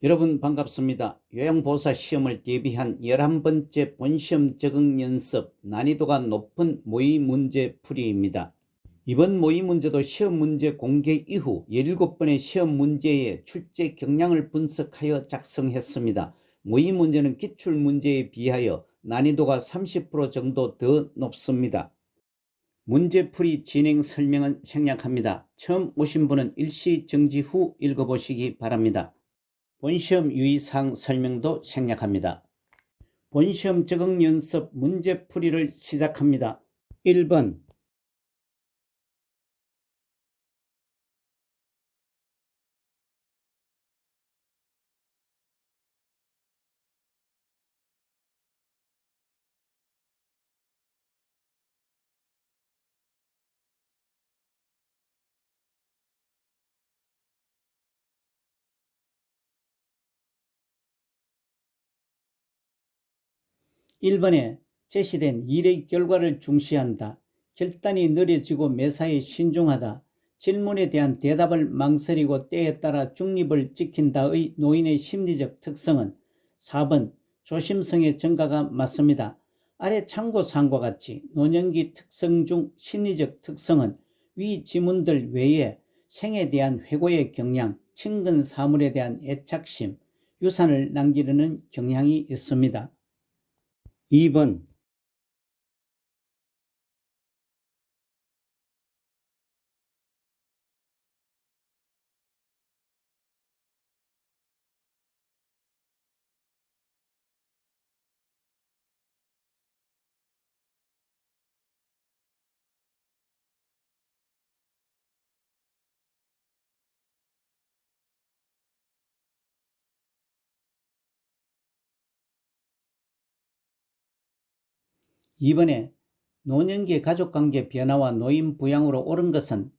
여러분 반갑습니다. 요양보호사 시험을 대비한 11번째 본시험 적응 연습 난이도가 높은 모의 문제 풀이입니다. 이번 모의 문제도 시험 문제 공개 이후 17번의 시험 문제의 출제 경향을 분석하여 작성했습니다. 모의 문제는 기출 문제에 비하여 난이도가 30% 정도 더 높습니다. 문제풀이 진행 설명은 생략합니다. 처음 오신 분은 일시 정지 후 읽어보시기 바랍니다. 본시험 유의사항 설명도 생략합니다. 본시험 적응 연습 문제풀이를 시작합니다. 1번 1번에 제시된 일의 결과를 중시한다. 결단이 느려지고 매사에 신중하다. 질문에 대한 대답을 망설이고 때에 따라 중립을 지킨다의 노인의 심리적 특성은 4번 조심성의 증가가 맞습니다. 아래 참고사항과 같이 노년기 특성 중 심리적 특성은 위 지문들 외에 생에 대한 회고의 경향, 친근 사물에 대한 애착심, 유산을 남기려는 경향이 있습니다. 2번 2번에 노년기 가족관계 변화와 노인 부양으로 옳은 것은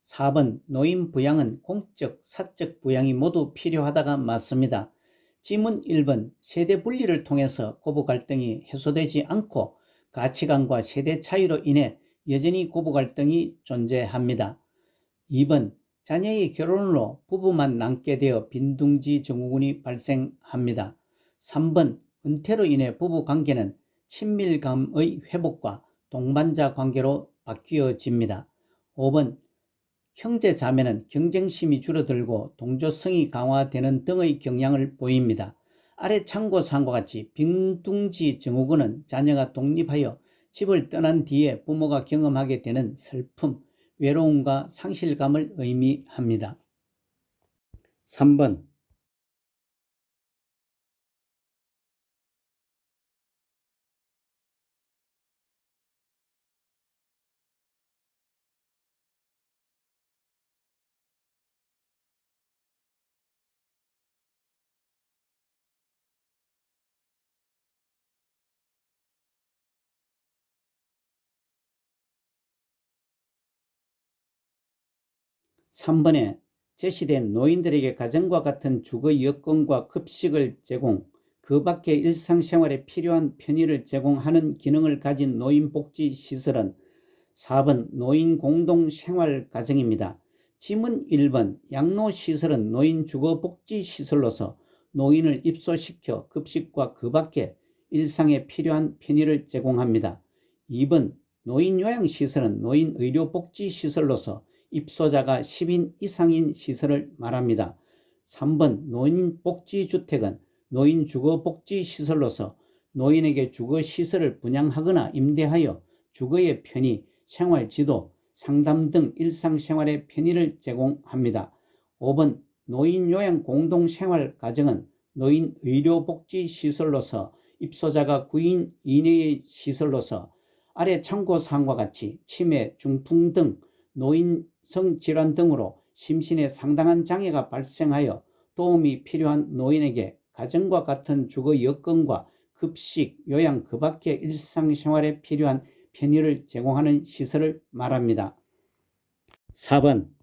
4번 노인 부양은 공적, 사적 부양이 모두 필요하다가 맞습니다. 지문 1번 세대 분리를 통해서 고부 갈등이 해소되지 않고 가치관과 세대 차이로 인해 여전히 고부 갈등이 존재합니다. 2번 자녀의 결혼으로 부부만 남게 되어 빈둥지 증후군이 발생합니다. 3번 은퇴로 인해 부부 관계는 친밀감의 회복과 동반자 관계로 바뀌어집니다. 5번 형제 자매는 경쟁심이 줄어들고 동조성이 강화되는 등의 경향을 보입니다. 아래 참고사항과 같이 빈둥지 증후군은 자녀가 독립하여 집을 떠난 뒤에 부모가 경험하게 되는 슬픔, 외로움과 상실감을 의미합니다. 3번 3번에 제시된 노인들에게 가정과 같은 주거 여건과 급식을 제공, 그 밖의 일상생활에 필요한 편의를 제공하는 기능을 가진 노인복지시설은 4번 노인공동생활가정입니다. 지문 1번 양로시설은 노인주거복지시설로서 노인을 입소시켜 급식과 그 밖에 일상에 필요한 편의를 제공합니다. 2번 노인요양시설은 노인의료복지시설로서 입소자가 10인 이상인 시설을 말합니다. 3번 노인복지주택은 노인주거복지시설로서 노인에게 주거시설을 분양하거나 임대하여 주거의 편의, 생활지도, 상담 등 일상생활의 편의를 제공합니다. 5번 노인요양공동생활가정은 노인의료복지시설로서 입소자가 9인 이내의 시설로서 아래 참고사항과 같이 치매, 중풍 등 노인성 질환 등으로 심신에 상당한 장애가 발생하여 도움이 필요한 노인에게 가정과 같은 주거 여건과 급식, 요양 그 밖의 일상생활에 필요한 편의를 제공하는 시설을 말합니다. 4번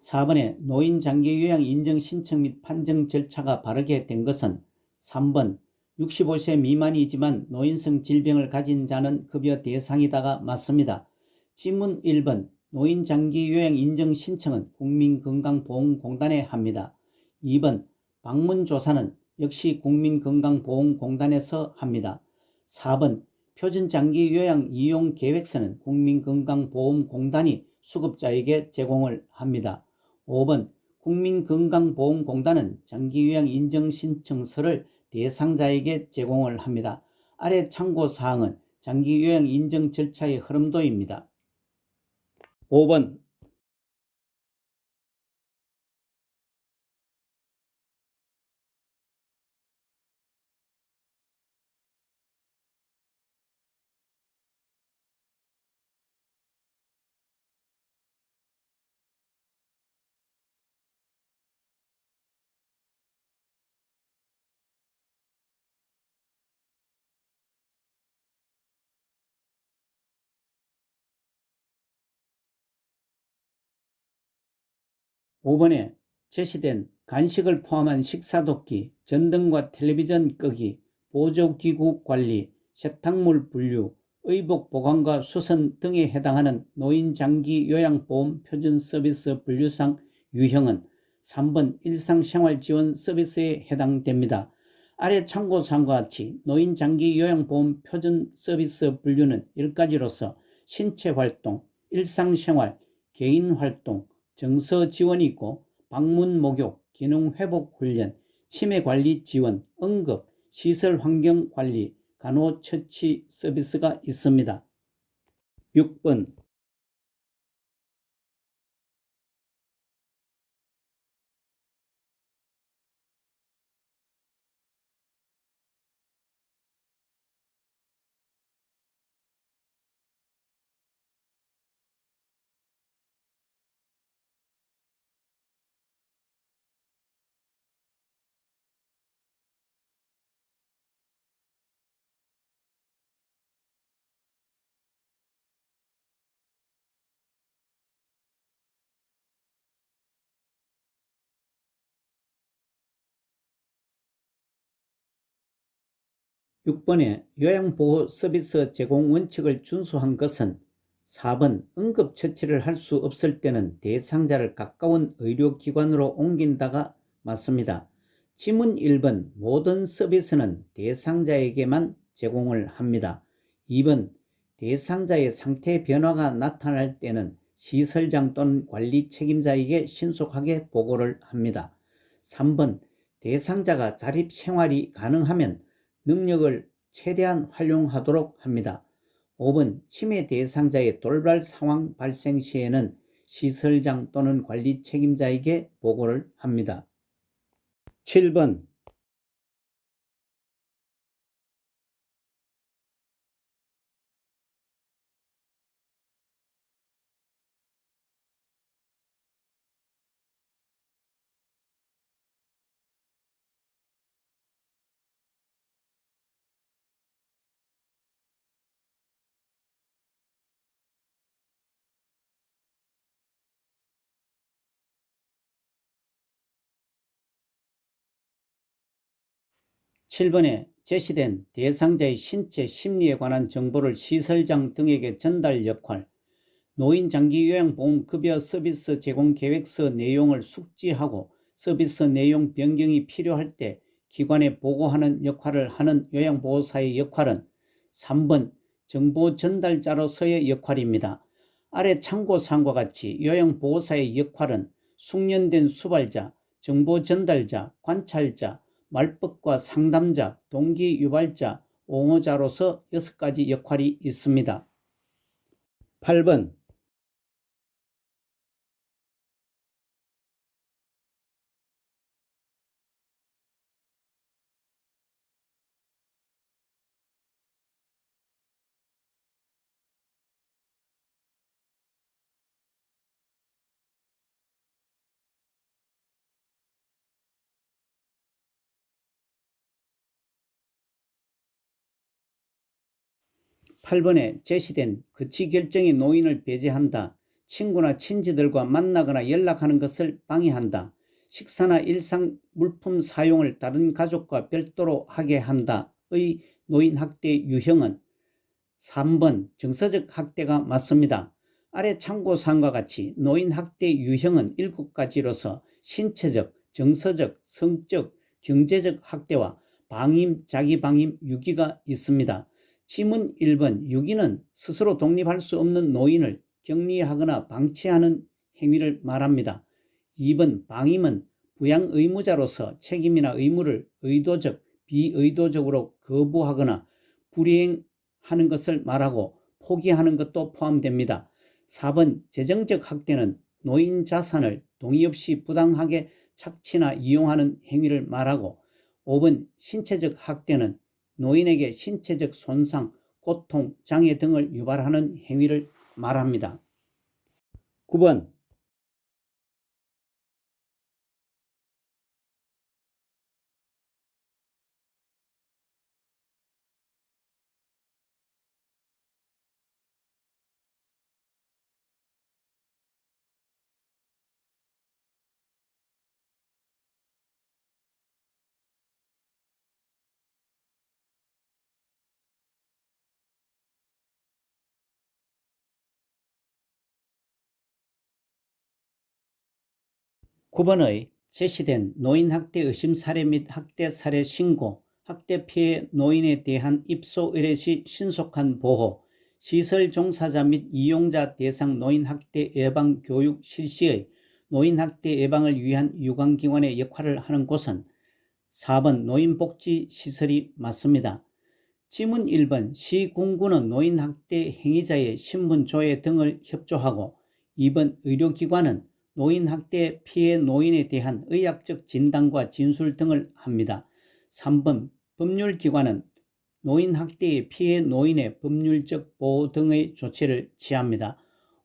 4번에 노인 장기 요양 인정 신청 및 판정 절차가 바르게 된 것은 3번 65세 미만이지만 노인성 질병을 가진 자는 급여 대상이다가 맞습니다. 지문 1번 노인 장기 요양 인정 신청은 국민건강보험공단에 합니다. 2번 방문 조사는 역시 국민건강보험공단에서 합니다. 4번 표준 장기 요양 이용 계획서는 국민건강보험공단이 수급자에게 제공을 합니다. 5번 국민건강보험공단은 장기요양 인정신청서를 대상자에게 제공을 합니다. 아래 참고사항은 장기요양 인정 절차의 흐름도입니다. 5번 5번에 제시된 간식을 포함한 식사도끼, 전등과 텔레비전 끄기, 보조기구 관리, 세탁물 분류, 의복 보관과 수선 등에 해당하는 노인장기 요양보험 표준서비스 분류상 유형은 3번 일상생활지원 서비스에 해당됩니다. 아래 참고사항과 같이 노인장기 요양보험 표준서비스 분류는 10가지로서 신체활동, 일상생활, 개인활동, 정서 지원이 있고 방문 목욕, 기능 회복 훈련, 치매 관리 지원, 응급, 시설 환경 관리, 간호처치 서비스가 있습니다. 6번 6번에 요양보호 서비스 제공 원칙을 준수한 것은 4번 응급처치를 할 수 없을 때는 대상자를 가까운 의료기관으로 옮긴다가 맞습니다. 지문 1번 모든 서비스는 대상자에게만 제공을 합니다. 2번 대상자의 상태 변화가 나타날 때는 시설장 또는 관리 책임자에게 신속하게 보고를 합니다. 3번 대상자가 자립생활이 가능하면 능력을 최대한 활용하도록 합니다. 5번 치매 대상자의 돌발 상황 발생 시에는 시설장 또는 관리 책임자에게 보고를 합니다. 7번 7번에 제시된 대상자의 신체 심리에 관한 정보를 시설장 등에게 전달 역할, 노인장기요양보험급여 서비스 제공 계획서 내용을 숙지하고 서비스 내용 변경이 필요할 때 기관에 보고하는 역할을 하는 요양보호사의 역할은 3번 정보 전달자로서의 역할입니다. 아래 참고사항과 같이 요양보호사의 역할은 숙련된 수발자, 정보 전달자, 관찰자, 말법과 상담자, 동기 유발자, 옹호자로서 6가지 역할이 있습니다. 8번 8번에 제시된 거치결정의 노인을 배제한다. 친구나 친지들과 만나거나 연락하는 것을 방해한다. 식사나 일상 물품 사용을 다른 가족과 별도로 하게 한다의 노인학대 유형은 3번 정서적 학대가 맞습니다. 아래 참고사항과 같이 노인학대 유형은 7가지로서 신체적, 정서적, 성적, 경제적 학대와 방임, 자기방임, 유기가 있습니다. 지문 1번 유기는 스스로 독립할 수 없는 노인을 격리하거나 방치하는 행위를 말합니다. 2번 방임은 부양 의무자로서 책임이나 의무를 의도적, 비의도적으로 거부하거나 불이행하는 것을 말하고 포기하는 것도 포함됩니다. 4번 재정적 학대는 노인 자산을 동의 없이 부당하게 착취나 이용하는 행위를 말하고 5번 신체적 학대는 노인에게 신체적 손상, 고통, 장애 등을 유발하는 행위를 말합니다. 9번 9번의 제시된 노인학대 의심 사례 및 학대 사례 신고, 학대 피해 노인에 대한 입소 의뢰 시 신속한 보호, 시설 종사자 및 이용자 대상 노인학대 예방 교육 실시의 노인학대 예방을 위한 유관기관의 역할을 하는 곳은 4번 노인복지시설이 맞습니다. 지문 1번 시군구는 노인학대 행위자의 신분조회 등을 협조하고 2번 의료기관은 노인학대 피해 노인에 대한 의학적 진단과 진술 등을 합니다. 3번 법률기관은 노인학대의 피해 노인의 법률적 보호 등의 조치를 취합니다.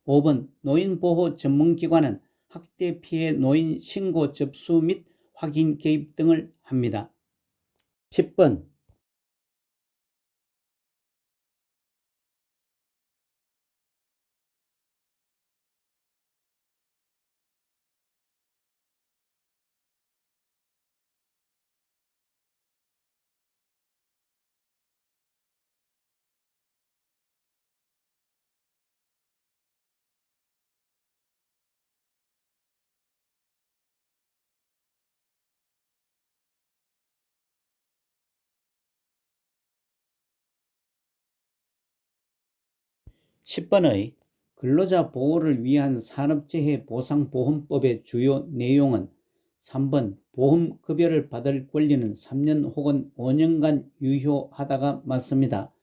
5번 노인보호 전문기관은 학대 피해 노인 신고 접수 및 확인 개입 등을 합니다. 10번 10번의 근로자 보호를 위한 산업재해보상보험법의 주요 내용은 3번 보험급여를 받을 권리는 3년 혹은 5년간 유효하다가 맞습니다.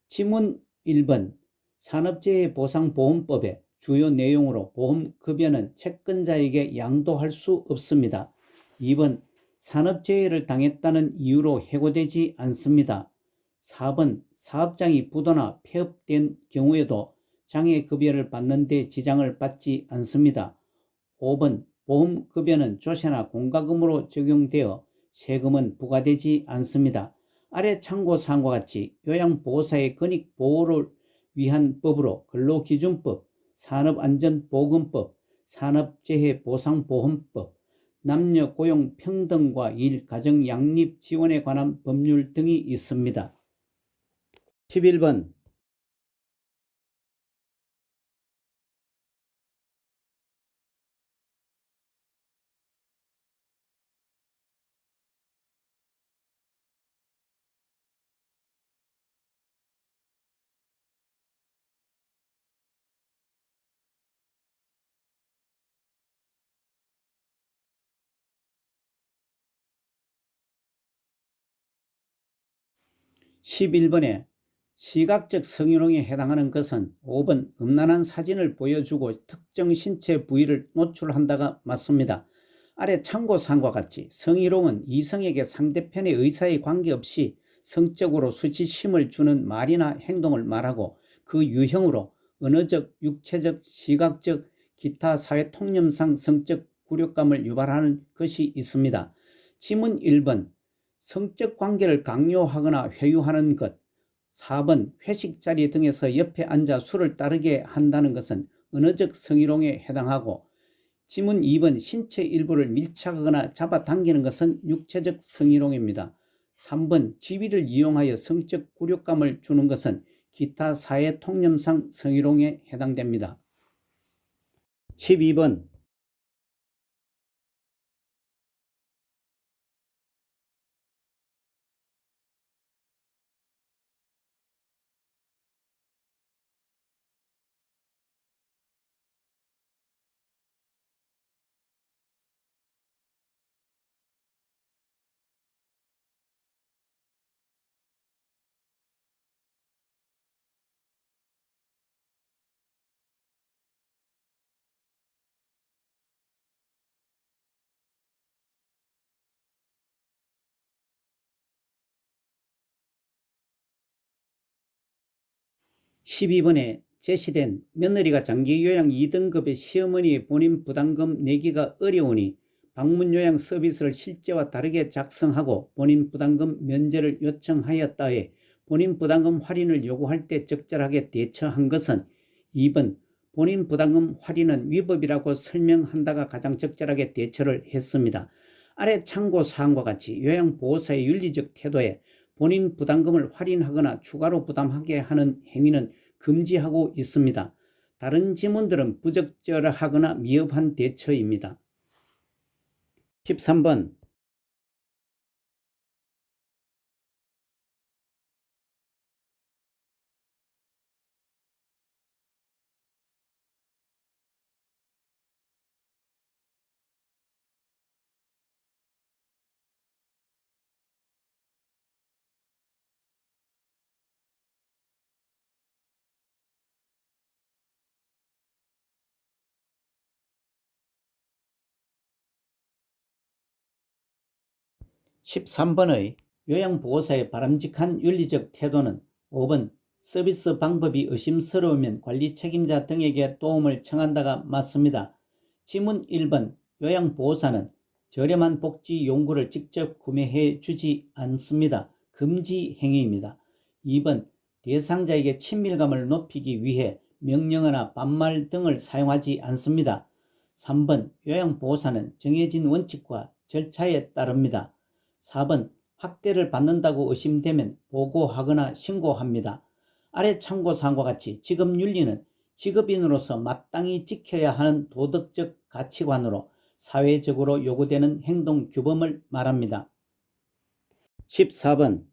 지문 1번 산업재해보상보험법의 주요 내용으로 보험급여는 채권자에게 양도할 수 없습니다. 2번 산업재해를 당했다는 이유로 해고되지 않습니다. 4번 사업장이 부도나 폐업된 경우에도 장애급여를 받는 데 지장을 받지 않습니다. 5번 보험급여는 조세나 공과금으로 적용되어 세금은 부과되지 않습니다. 아래 참고사항과 같이 요양보호사의 권익보호를 위한 법으로 근로기준법, 산업안전보건법, 산업재해보상보험법, 남녀고용평등과 일, 가정, 양립 지원에 관한 법률 등이 있습니다. 11번 11번에 시각적 성희롱에 해당하는 것은 5번 음란한 사진을 보여주고 특정 신체 부위를 노출한다가 맞습니다. 아래 참고사항과 같이 성희롱은 이성에게 상대편의 의사에 관계없이 성적으로 수치심을 주는 말이나 행동을 말하고 그 유형으로 언어적, 육체적, 시각적, 기타 사회통념상 성적 굴욕감을 유발하는 것이 있습니다. 지문 1번 성적 관계를 강요하거나 회유하는 것, 4번 회식 자리 등에서 옆에 앉아 술을 따르게 한다는 것은 언어적 성희롱에 해당하고, 지문 2번 신체 일부를 밀착하거나 잡아당기는 것은 육체적 성희롱입니다. 3번 지위를 이용하여 성적 굴욕감을 주는 것은 기타 사회 통념상 성희롱에 해당됩니다. 12번 12번에 제시된 며느리가 장기 요양 2등급의 시어머니의 본인 부담금 내기가 어려우니 방문 요양 서비스를 실제와 다르게 작성하고 본인 부담금 면제를 요청하였다에 본인 부담금 할인을 요구할 때 적절하게 대처한 것은 2번 본인 부담금 할인은 위법이라고 설명한다가 가장 적절하게 대처를 했습니다. 아래 참고사항과 같이 요양보호사의 윤리적 태도에 본인 부담금을 할인하거나 추가로 부담하게 하는 행위는 금지하고 있습니다. 다른 지문들은 부적절하거나 미흡한 대처입니다. 13번 13번의 요양보호사의 바람직한 윤리적 태도는 5번 서비스 방법이 의심스러우면 관리 책임자 등에게 도움을 청한다가 맞습니다. 지문 1번 요양보호사는 저렴한 복지 용구를 직접 구매해 주지 않습니다. 금지 행위입니다. 2번 대상자에게 친밀감을 높이기 위해 명령어나 반말 등을 사용하지 않습니다. 3번 요양보호사는 정해진 원칙과 절차에 따릅니다. 4번 학대를 받는다고 의심되면 보고하거나 신고합니다. 아래 참고사항과 같이 직업윤리는 직업인으로서 마땅히 지켜야 하는 도덕적 가치관으로 사회적으로 요구되는 행동규범을 말합니다. 14번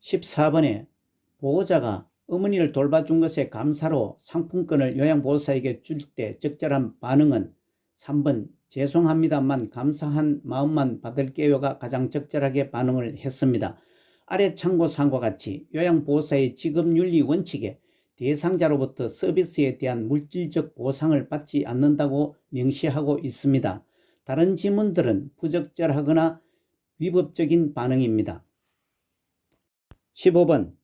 14번에 보호자가 어머니를 돌봐준 것에 감사로 상품권을 요양보호사에게 줄 때 적절한 반응은 3번 죄송합니다만 감사한 마음만 받을게요가 가장 적절하게 반응을 했습니다. 아래 참고사항과 같이 요양보호사의 직업윤리 원칙에 대상자로부터 서비스에 대한 물질적 보상을 받지 않는다고 명시하고 있습니다. 다른 지문들은 부적절하거나 위법적인 반응입니다. 15번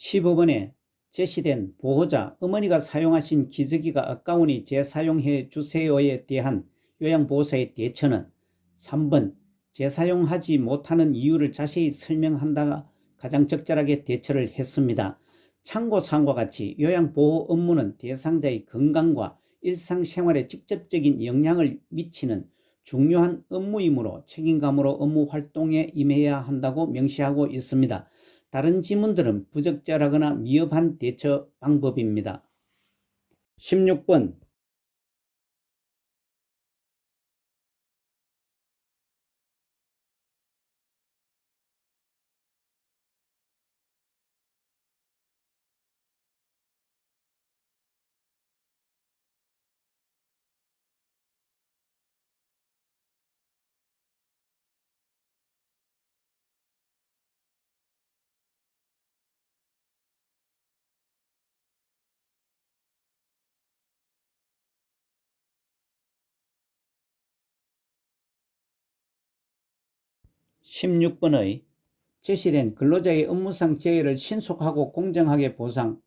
15번에 제시된 보호자 어머니가 사용하신 기저귀가 아까우니 재사용해 주세요에 대한 요양보호사의 대처는 3번 재사용하지 못하는 이유를 자세히 설명한다가 가장 적절하게 대처를 했습니다. 참고사항과 같이 요양보호 업무는 대상자의 건강과 일상생활에 직접적인 영향을 미치는 중요한 업무이므로 책임감으로 업무 활동에 임해야 한다고 명시하고 있습니다. 다른 지문들은 부적절하거나 미흡한 대처 방법입니다. 16번 16번의 제시된 근로자의 업무상 재해를 신속하고 공정하게 보상,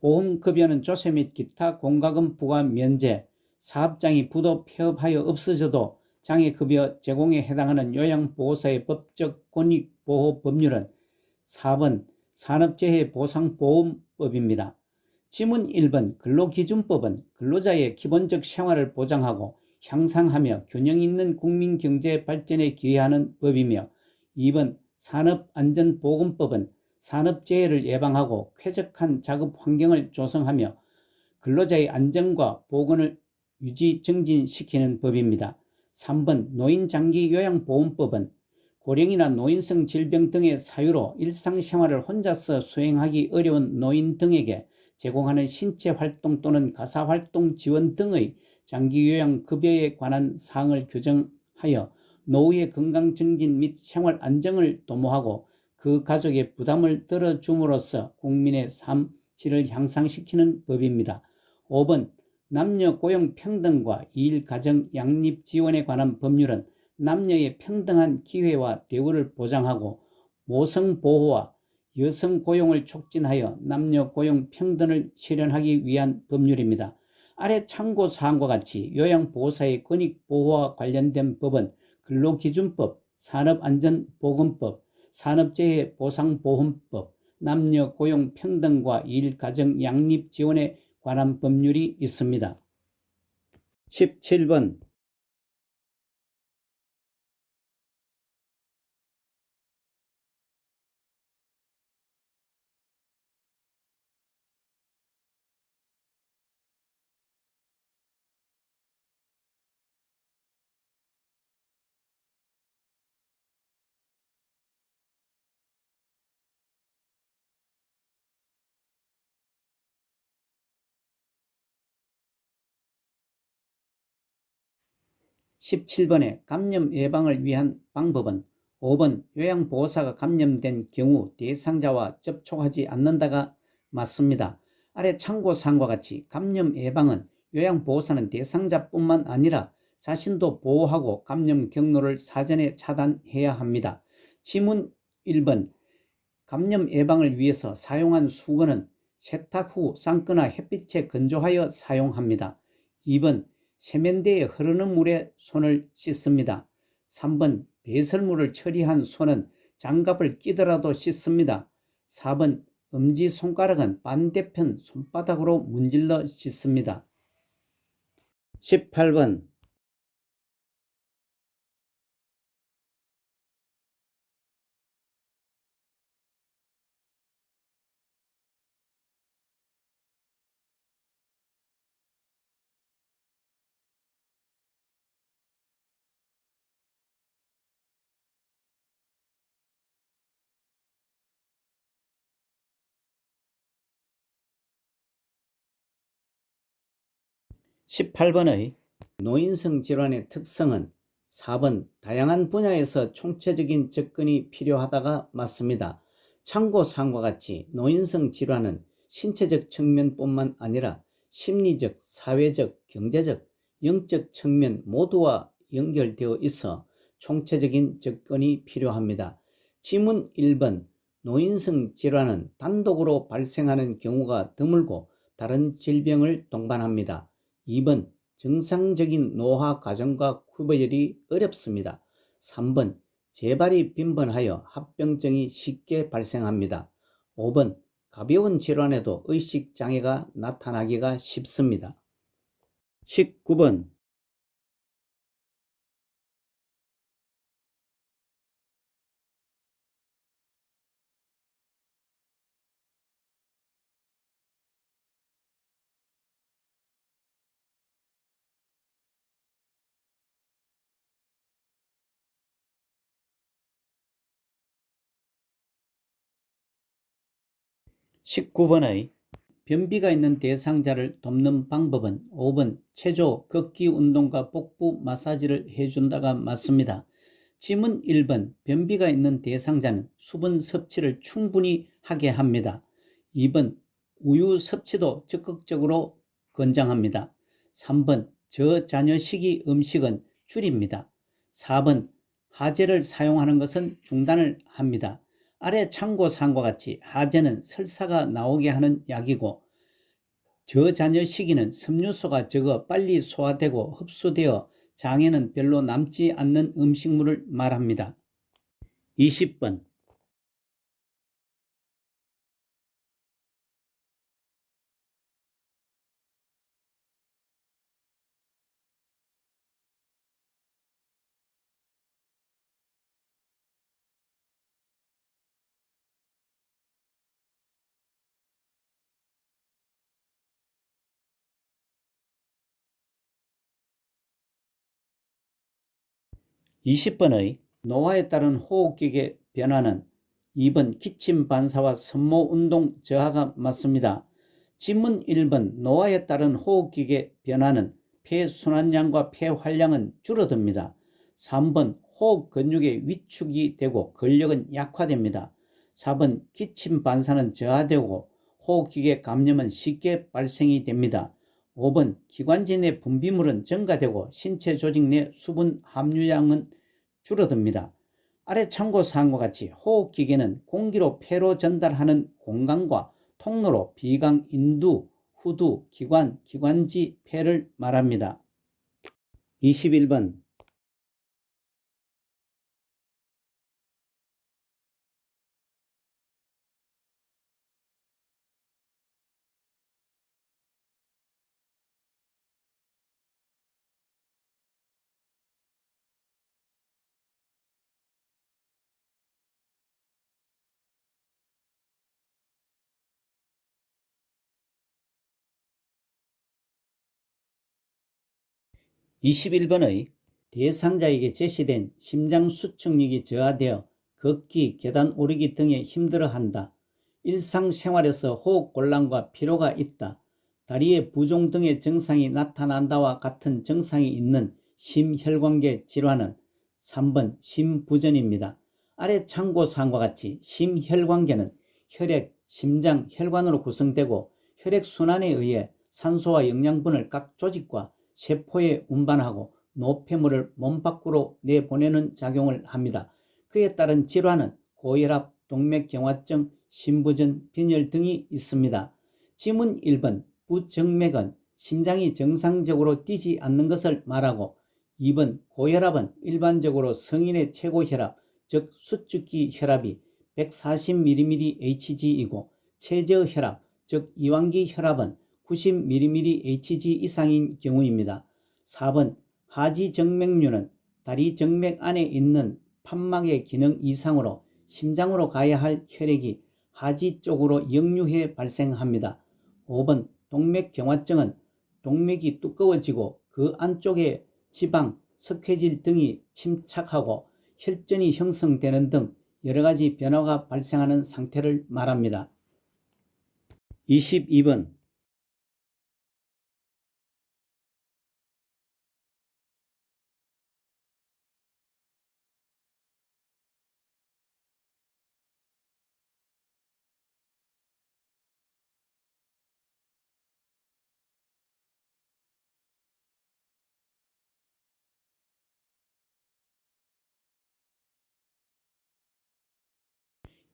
보험급여는 조세 및 기타 공과금 부과 면제, 사업장이 부도 폐업하여 없어져도 장애급여 제공에 해당하는 요양보호사의 법적 권익보호 법률은 4번 산업재해보상보험법입니다. 지문 1번 근로기준법은 근로자의 기본적 생활을 보장하고 향상하며 균형 있는 국민경제 발전에 기여하는 법이며 2번 산업안전보건법은 산업재해를 예방하고 쾌적한 작업 환경을 조성하며 근로자의 안전과 보건을 유지 증진시키는 법입니다. 3번 노인장기요양보험법은 고령이나 노인성 질병 등의 사유로 일상생활을 혼자서 수행하기 어려운 노인 등에게 제공하는 신체활동 또는 가사활동 지원 등의 장기요양급여에 관한 사항을 규정하여 노후의 건강증진 및 생활안정을 도모하고 그 가족의 부담을 덜어줌으로써 국민의 삶 질을 향상시키는 법입니다. 5번 남녀 고용 평등과 일, 가정, 양립 지원에 관한 법률은 남녀의 평등한 기회와 대우를 보장하고 모성 보호와 여성 고용을 촉진하여 남녀 고용 평등을 실현하기 위한 법률입니다. 아래 참고사항과 같이 요양보호사의 권익보호와 관련된 법은 근로기준법, 산업안전보건법, 산업재해보상보험법, 남녀 고용 평등과 일, 가정, 양립 지원에 관한 법률이 있습니다. 17번 17번의 감염 예방을 위한 방법은 5번 요양보호사가 감염된 경우 대상자와 접촉하지 않는다가 맞습니다. 아래 참고사항과 같이 감염 예방은 요양보호사는 대상자뿐만 아니라 자신도 보호하고 감염 경로를 사전에 차단해야 합니다. 지문 1번 감염 예방을 위해서 사용한 수건은 세탁 후 삶거나 햇빛에 건조하여 사용합니다. 2번 세면대에 흐르는 물에 손을 씻습니다. 3번 배설물을 처리한 손은 장갑을 끼더라도 씻습니다. 4번 엄지손가락은 반대편 손바닥으로 문질러 씻습니다. 18번 18번의 노인성 질환의 특성은 4번 다양한 분야에서 총체적인 접근이 필요하다가 맞습니다. 참고사항과 같이 노인성 질환은 신체적 측면뿐만 아니라 심리적, 사회적, 경제적, 영적 측면 모두와 연결되어 있어 총체적인 접근이 필요합니다. 지문 1번 노인성 질환은 단독으로 발생하는 경우가 드물고 다른 질병을 동반합니다. 2번 정상적인 노화 과정과 구별이 어렵습니다. 3번 재발이 빈번하여 합병증이 쉽게 발생합니다. 5번 가벼운 질환에도 의식장애가 나타나기가 쉽습니다. 19번 19번의 변비가 있는 대상자를 돕는 방법은 5번 체조, 걷기 운동과 복부 마사지를 해준다가 맞습니다. 질문 1번 변비가 있는 대상자는 수분 섭취를 충분히 하게 합니다. 2번 우유 섭취도 적극적으로 권장합니다. 3번 저자녀식이 음식은 줄입니다. 4번 하재를 사용하는 것은 중단을 합니다. 아래 참고사항과 같이 하재는 설사가 나오게 하는 약이고 저자녀 시기는 섬유소가 적어 빨리 소화되고 흡수되어 장에는 별로 남지 않는 음식물을 말합니다. 20번 20번의 노화에 따른 호흡기계 변화는 2번 기침 반사와 섬모 운동 저하가 맞습니다. 질문 1번 노화에 따른 호흡기계 변화는 폐 순환량과 폐 활량은 줄어듭니다. 3번 호흡 근육의 위축이 되고 근력은 약화됩니다. 4번 기침 반사는 저하되고 호흡기계 감염은 쉽게 발생이 됩니다. 5번 기관지 내 분비물은 증가되고 신체 조직 내 수분 함유량은 줄어듭니다. 아래 참고사항과 같이 호흡기계는 공기로 폐로 전달하는 공간과 통로로 비강, 인두, 후두, 기관, 기관지, 폐를 말합니다. 21번 21번의 대상자에게 제시된 심장 수축력이 저하되어 걷기, 계단 오르기 등에 힘들어한다. 일상생활에서 호흡곤란과 피로가 있다. 다리의 부종 등의 증상이 나타난다와 같은 증상이 있는 심혈관계 질환은 3번 심부전입니다. 아래 참고사항과 같이 심혈관계는 혈액, 심장, 혈관으로 구성되고 혈액순환에 의해 산소와 영양분을 각 조직과 세포에 운반하고 노폐물을 몸 밖으로 내보내는 작용을 합니다. 그에 따른 질환은 고혈압, 동맥경화증, 심부전, 빈혈 등이 있습니다. 질문 1번 부정맥은 심장이 정상적으로 뛰지 않는 것을 말하고 2번 고혈압은 일반적으로 성인의 최고혈압, 즉 수축기 혈압이 140mmHg이고 최저혈압, 즉 이완기 혈압은 90mmHg 이상인 경우입니다. 4번 하지정맥류는 다리 정맥 안에 있는 판막의 기능 이상으로 심장으로 가야 할 혈액이 하지 쪽으로 역류해 발생합니다. 5번 동맥경화증은 동맥이 두꺼워지고 그 안쪽에 지방, 석회질 등이 침착하고 혈전이 형성되는 등 여러가지 변화가 발생하는 상태를 말합니다. 22번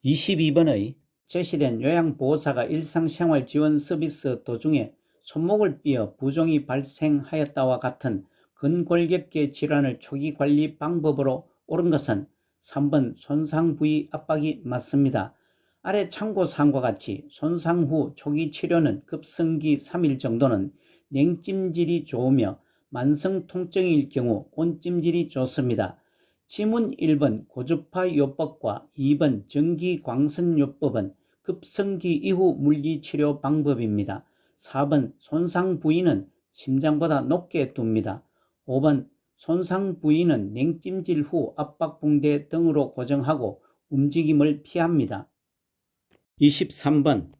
22번의 제시된 요양보호사가 일상생활 지원 서비스 도중에 손목을 삐어 부종이 발생하였다와 같은 근골격계 질환을 초기 관리 방법으로 옳은 것은 3번 손상 부위 압박이 맞습니다. 아래 참고사항과 같이 손상 후 초기 치료는 급성기 3일 정도는 냉찜질이 좋으며 만성 통증일 경우 온찜질이 좋습니다. 지문 1번 고주파 요법과 2번 전기광선요법은 급성기 이후 물리치료 방법입니다. 4번 손상 부위는 심장보다 높게 둡니다. 5번 손상 부위는 냉찜질 후 압박붕대 등으로 고정하고 움직임을 피합니다. 23번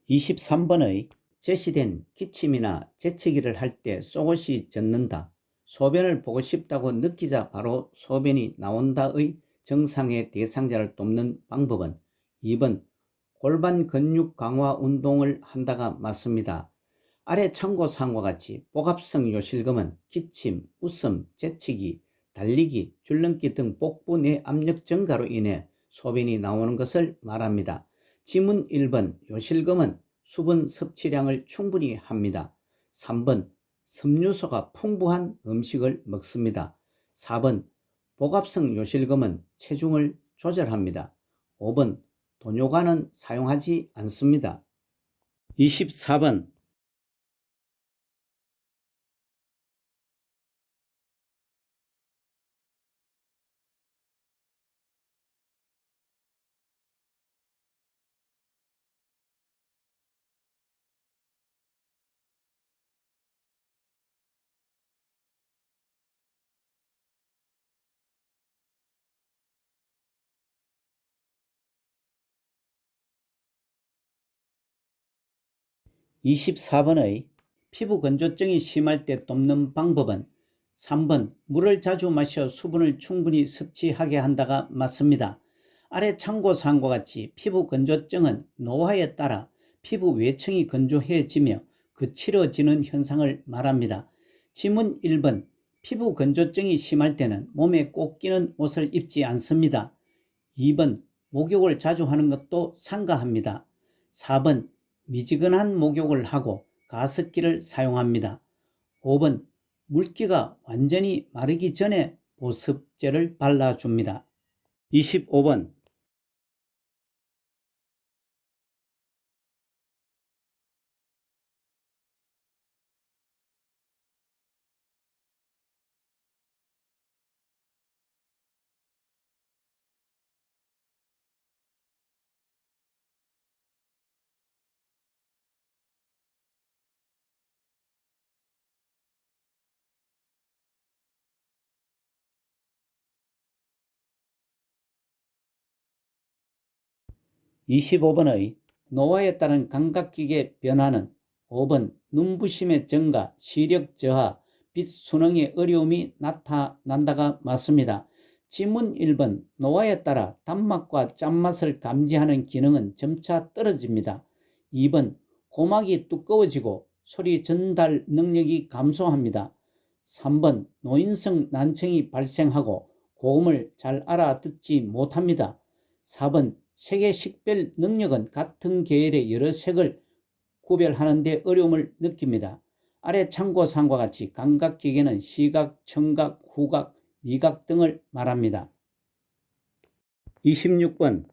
23번의 제시된 기침이나 재채기를 할 때 속옷이 젖는다. 소변을 보고 싶다고 느끼자 바로 소변이 나온다의 증상의 대상자를 돕는 방법은 2번 골반 근육 강화 운동을 한다가 맞습니다. 아래 참고사항과 같이 복합성 요실금은 기침, 웃음, 재채기, 달리기, 줄넘기 등 복부 내 압력 증가로 인해 소변이 나오는 것을 말합니다. 지문 1번 요실금은 수분 섭취량을 충분히 합니다. 3번 섬유소가 풍부한 음식을 먹습니다. 4번 복합성 요실금은 체중을 조절합니다. 5번 돈요관은 사용하지 않습니다. 24번 24번의 피부 건조증이 심할 때 돕는 방법은 3번 물을 자주 마셔 수분을 충분히 섭취하게 한다가 맞습니다. 아래 참고사항과 같이 피부 건조증은 노화에 따라 피부 외층이 건조해지며 거칠어지는 현상을 말합니다. 지문 1번 피부 건조증이 심할 때는 몸에 꼭 끼는 옷을 입지 않습니다. 2번 목욕을 자주 하는 것도 상가합니다. 4번 미지근한 목욕을 하고 가습기를 사용합니다. 5번 물기가 완전히 마르기 전에 보습제를 발라줍니다. 25번 25번의 노화에 따른 감각기계 변화는 5번 눈부심의 증가, 시력 저하, 빛 수능의 어려움이 나타난다가 맞습니다. 지문 1번 노화에 따라 단맛과 짠맛을 감지하는 기능은 점차 떨어집니다. 2번 고막이 두꺼워지고 소리 전달 능력이 감소합니다. 3번 노인성 난청이 발생하고 고음을 잘 알아듣지 못합니다. 4번 색의 식별 능력은 같은 계열의 여러 색을 구별하는 데 어려움을 느낍니다. 아래 참고사항과 같이 감각기계는 시각, 청각, 후각, 미각 등을 말합니다. 26번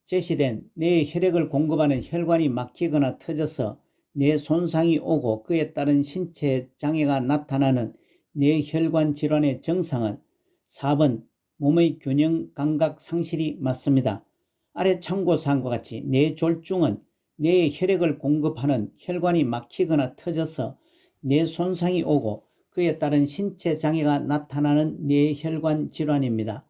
제시된 뇌에 혈액을 공급하는 혈관이 막히거나 터져서 뇌 손상이 오고 그에 따른 신체 장애가 나타나는 뇌혈관 질환의 증상은 4번 몸의 균형 감각 상실이 맞습니다. 아래 참고사항과 같이 뇌졸중은 뇌에 혈액을 공급하는 혈관이 막히거나 터져서 뇌 손상이 오고 그에 따른 신체 장애가 나타나는 뇌혈관 질환입니다.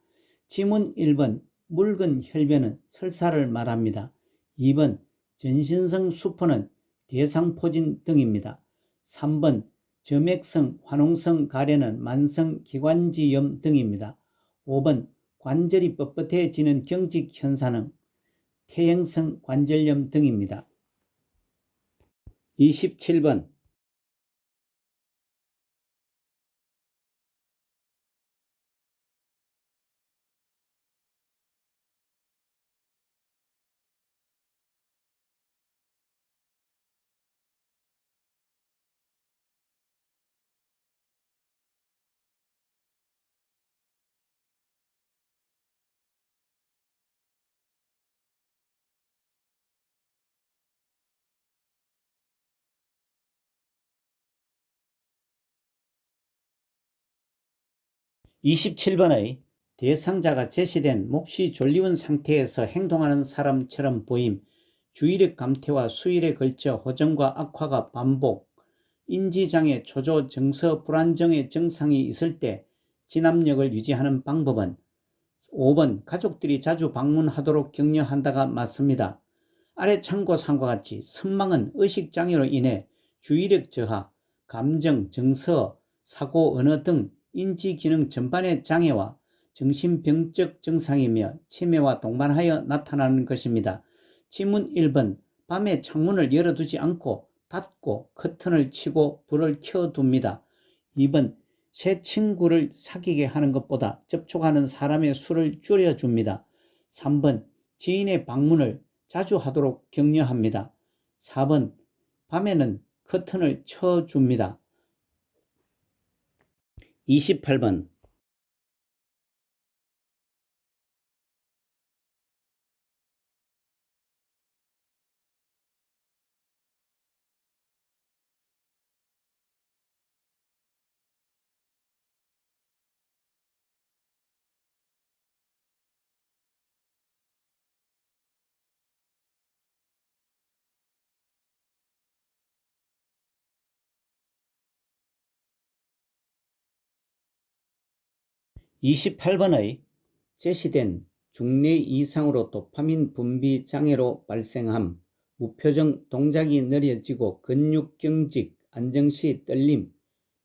지문 1번 묽은 혈변은 설사를 말합니다. 2번 전신성 수포는 대상포진 등입니다. 3번 점액성 화농성 가래는 만성기관지염 등입니다. 5번 관절이 뻣뻣해지는 경직 현상은 퇴행성 관절염 등입니다. 27번 27번의 대상자가 제시된 몫이 졸리운 상태에서 행동하는 사람처럼 보임, 주의력 감퇴와 수일에 걸쳐 호전과 악화가 반복, 인지장애, 초조, 정서, 불안정의 증상이 있을 때 진압력을 유지하는 방법은 5번 가족들이 자주 방문하도록 격려한다가 맞습니다. 아래 참고사항과 같이 선망은 의식장애로 인해 주의력 저하, 감정, 정서, 사고, 언어 등 인지기능 전반의 장애와 정신병적 증상이며 치매와 동반하여 나타나는 것입니다. 지문 1번 밤에 창문을 열어두지 않고 닫고 커튼을 치고 불을 켜둡니다. 2번 새 친구를 사귀게 하는 것보다 접촉하는 사람의 수를 줄여줍니다. 3번 지인의 방문을 자주 하도록 격려합니다. 4번 밤에는 커튼을 쳐줍니다. 28번 28번의 제시된 중뇌 이상으로 도파민 분비 장애로 발생함, 무표정 동작이 느려지고 근육 경직, 안정시 떨림,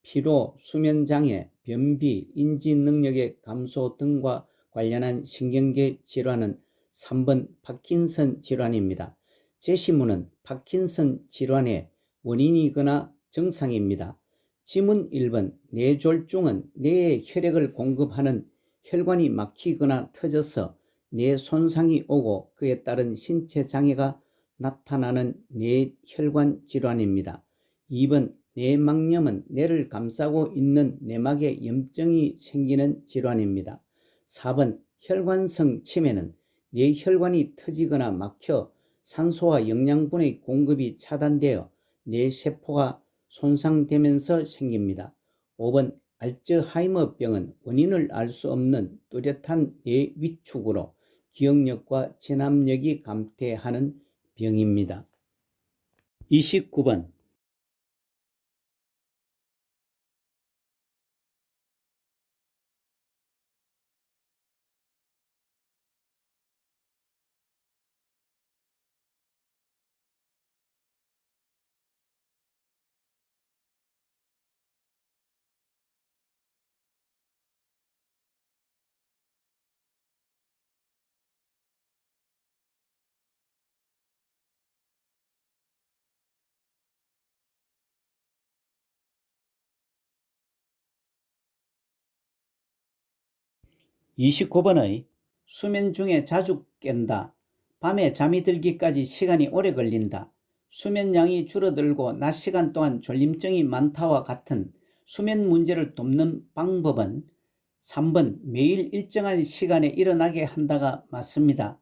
피로, 수면장애, 변비, 인지능력의 감소 등과 관련한 신경계 질환은 3번 파킨슨 질환입니다. 제시문은 파킨슨 질환의 원인이거나 증상입니다. 지문 1번 뇌졸중은 뇌에 혈액을 공급하는 혈관이 막히거나 터져서 뇌 손상이 오고 그에 따른 신체 장애가 나타나는 뇌혈관 질환입니다. 2번 뇌막염은 뇌를 감싸고 있는 내막에 염증이 생기는 질환입니다. 4번 혈관성 치매는 뇌혈관이 터지거나 막혀 산소와 영양분의 공급이 차단되어 뇌세포가 손상되면서 생깁니다. 5번 알츠하이머병은 원인을 알 수 없는 뚜렷한 뇌 위축으로 기억력과 진압력이 감퇴하는 병입니다. 29번 29번의 수면 중에 자주 깬다. 밤에 잠이 들기까지 시간이 오래 걸린다. 수면량이 줄어들고 낮 시간 동안 졸림증이 많다와 같은 수면 문제를 돕는 방법은 3번 매일 일정한 시간에 일어나게 한다가 맞습니다.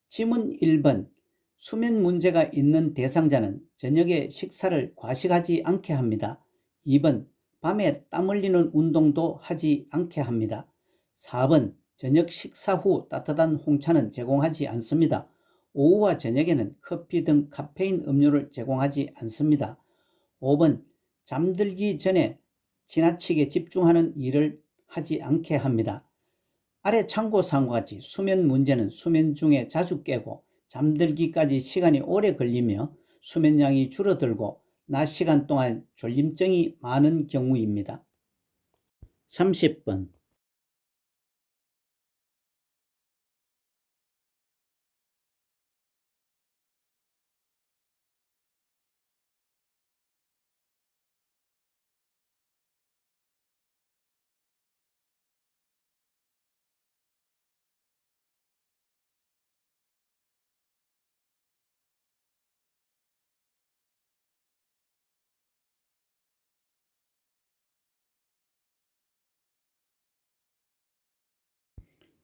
지문 1번 수면 문제가 있는 대상자는 저녁에 식사를 과식하지 않게 합니다. 2번 밤에 땀 흘리는 운동도 하지 않게 합니다. 4번 저녁 식사 후 따뜻한 홍차는 제공하지 않습니다. 오후와 저녁에는 커피 등 카페인 음료를 제공하지 않습니다. 5번 잠들기 전에 지나치게 집중하는 일을 하지 않게 합니다. 아래 참고사항과 같이 수면 문제는 수면 중에 자주 깨고 잠들기까지 시간이 오래 걸리며 수면량이 줄어들고 낮 시간 동안 졸림증이 많은 경우입니다. 30번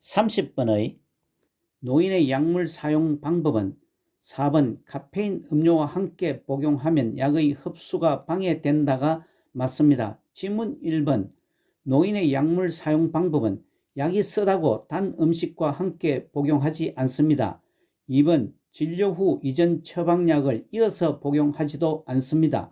30번의 노인의 약물 사용 방법은 4번 카페인 음료와 함께 복용하면 약의 흡수가 방해된다가 맞습니다. 지문 1번 노인의 약물 사용 방법은 약이 쓰다고 단 음식과 함께 복용하지 않습니다. 2번 진료 후 이전 처방약을 이어서 복용하지도 않습니다.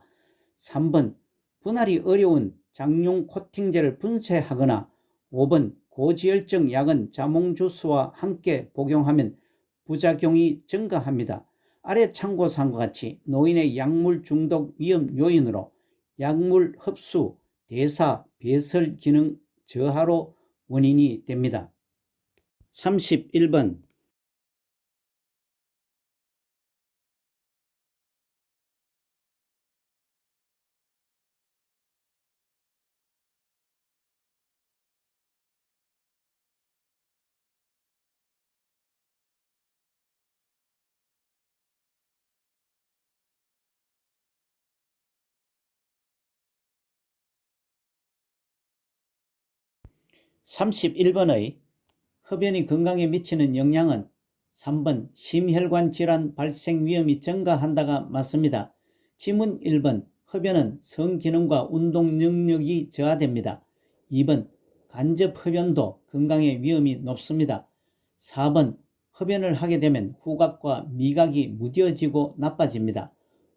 3번 분할이 어려운 장용 코팅제를 분쇄하거나 5번 고지혈증 약은 자몽 주스와 함께 복용하면 부작용이 증가합니다. 아래 참고사항과 같이 노인의 약물 중독 위험 요인으로 약물 흡수, 대사, 배설 기능 저하로 원인이 됩니다. 31번 31번의 흡연이 건강에 미치는 영향은 3번 심혈관 질환 발생 위험이 증가한다가 맞습니다. 지문 1번 흡연은 성기능과 운동 능력이 저하됩니다. 2번 간접 흡연도 건강에 위험이 높습니다. 4번 흡연을 하게 되면 후각과 미각이 무뎌지고 나빠집니다.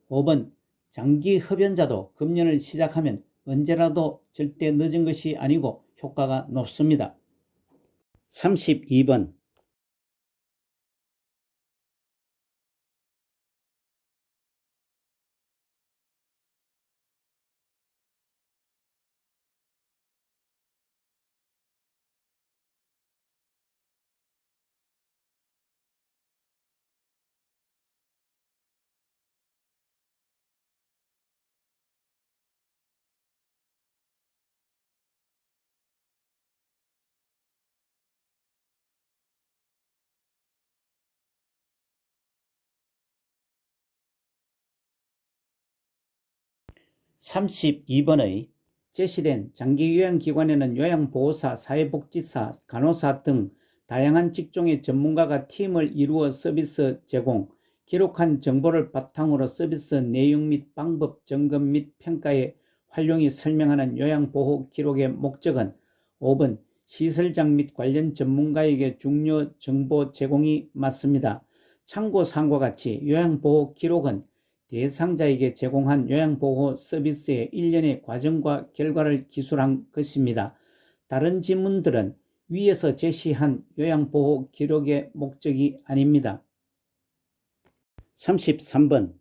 5번 장기 흡연자도 금연을 시작하면 언제라도 절대 늦은 것이 아니고 효과가 높습니다. 32번 32번의 제시된 장기요양기관에는 요양보호사, 사회복지사, 간호사 등 다양한 직종의 전문가가 팀을 이루어 서비스 제공, 기록한 정보를 바탕으로 서비스 내용 및 방법 점검 및 평가의 활용이 설명하는 요양보호 기록의 목적은 5번 시설장 및 관련 전문가에게 중요 정보 제공이 맞습니다. 참고사항과 같이 요양보호 기록은 대상자에게 제공한 요양보호 서비스의 일련의 과정과 결과를 기술한 것입니다. 다른 지문들은 위에서 제시한 요양보호 기록의 목적이 아닙니다. 33번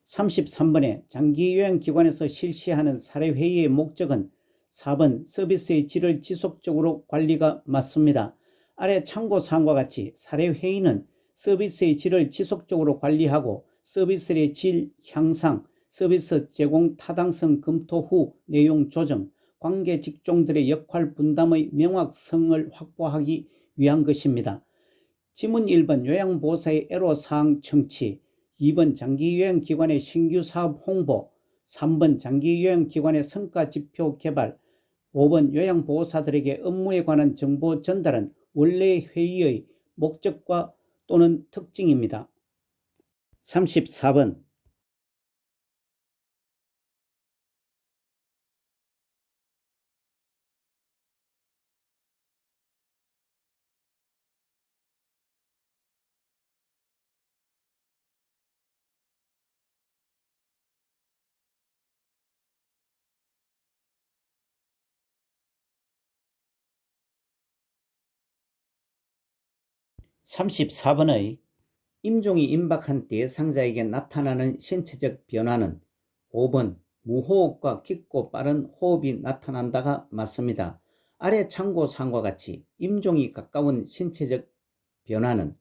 33번에 장기요양기관에서 실시하는 사례회의의 목적은 4번 서비스의 질을 지속적으로 관리가 맞습니다. 아래 참고사항과 같이 사례회의는 서비스의 질을 지속적으로 관리하고 서비스의 질 향상, 서비스 제공 타당성 검토 후 내용 조정, 관계 직종들의 역할 분담의 명확성을 확보하기 위한 것입니다. 지문 1번 요양보호사의 애로사항 청취, 2번 장기요양기관의 신규 사업 홍보, 3번 장기요양기관의 성과지표 개발, 5번 요양보호사들에게 업무에 관한 정보 전달은 원래 회의의 목적과 또는 특징입니다. 34번 34번의 임종이 임박한 대상자에게 나타나는 신체적 변화는 5번 무호흡과 깊고 빠른 호흡이 나타난다가 맞습니다. 아래 참고사항과 같이 임종이 가까운 신체적 변화는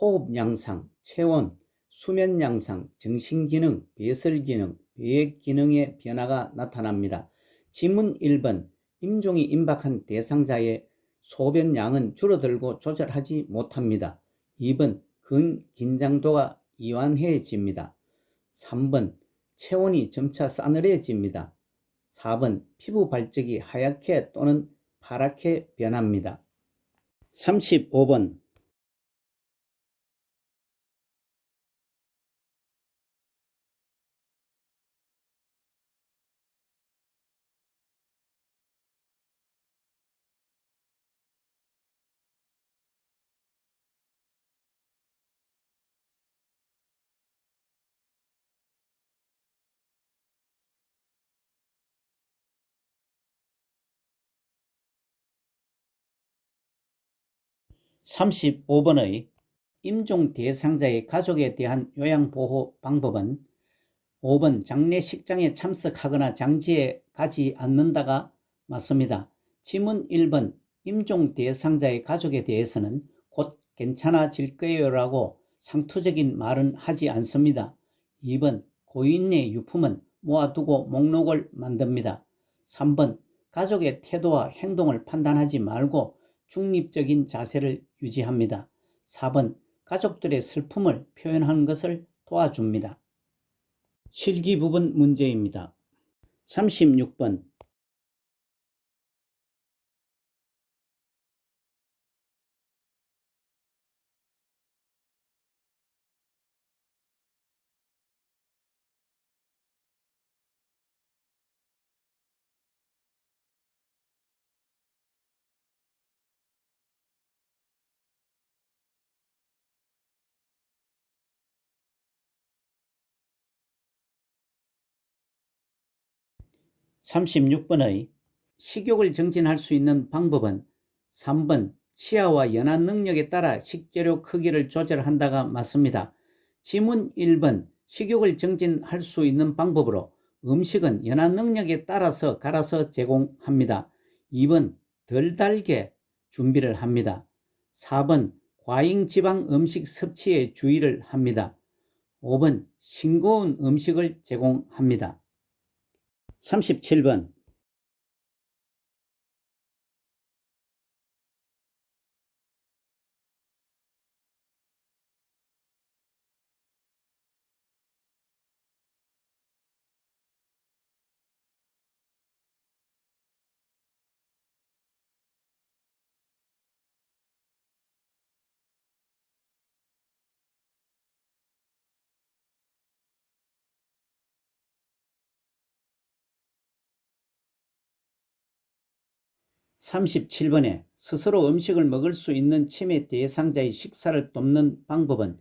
호흡 양상, 체온, 수면 양상, 정신기능, 배설기능, 배액기능의 변화가 나타납니다. 지문 1번 임종이 임박한 대상자의 소변 양은 줄어들고 조절하지 못합니다. 2번 근긴장도가 이완해집니다. 3번 체온이 점차 싸늘해집니다. 4번 피부 발적이 하얗게 또는 파랗게 변합니다. 35번 35번의 임종 대상자의 가족에 대한 요양보호 방법은 5번 장례식장에 참석하거나 장지에 가지 않는다가 맞습니다. 지문 1번 임종 대상자의 가족에 대해서는 곧 괜찮아질 거예요 라고 상투적인 말은 하지 않습니다. 2번 고인의 유품은 모아두고 목록을 만듭니다. 3번 가족의 태도와 행동을 판단하지 말고 중립적인 자세를 유지합니다. 4번 가족들의 슬픔을 표현하는 것을 도와줍니다. 실기 부분 문제입니다. 36번 36번의 식욕을 정진할 수 있는 방법은 3번 치아와 연한 능력에 따라 식재료 크기를 조절한다가 맞습니다. 지문 1번 식욕을 정진할 수 있는 방법으로 음식은 연한 능력에 따라서 갈아서 제공합니다. 2번 덜 달게 준비를 합니다. 4번 과잉지방 음식 섭취에 주의를 합니다. 5번 싱거운 음식을 제공합니다. 37번 37번에 스스로 음식을 먹을 수 있는 치매 대상자의 식사를 돕는 방법은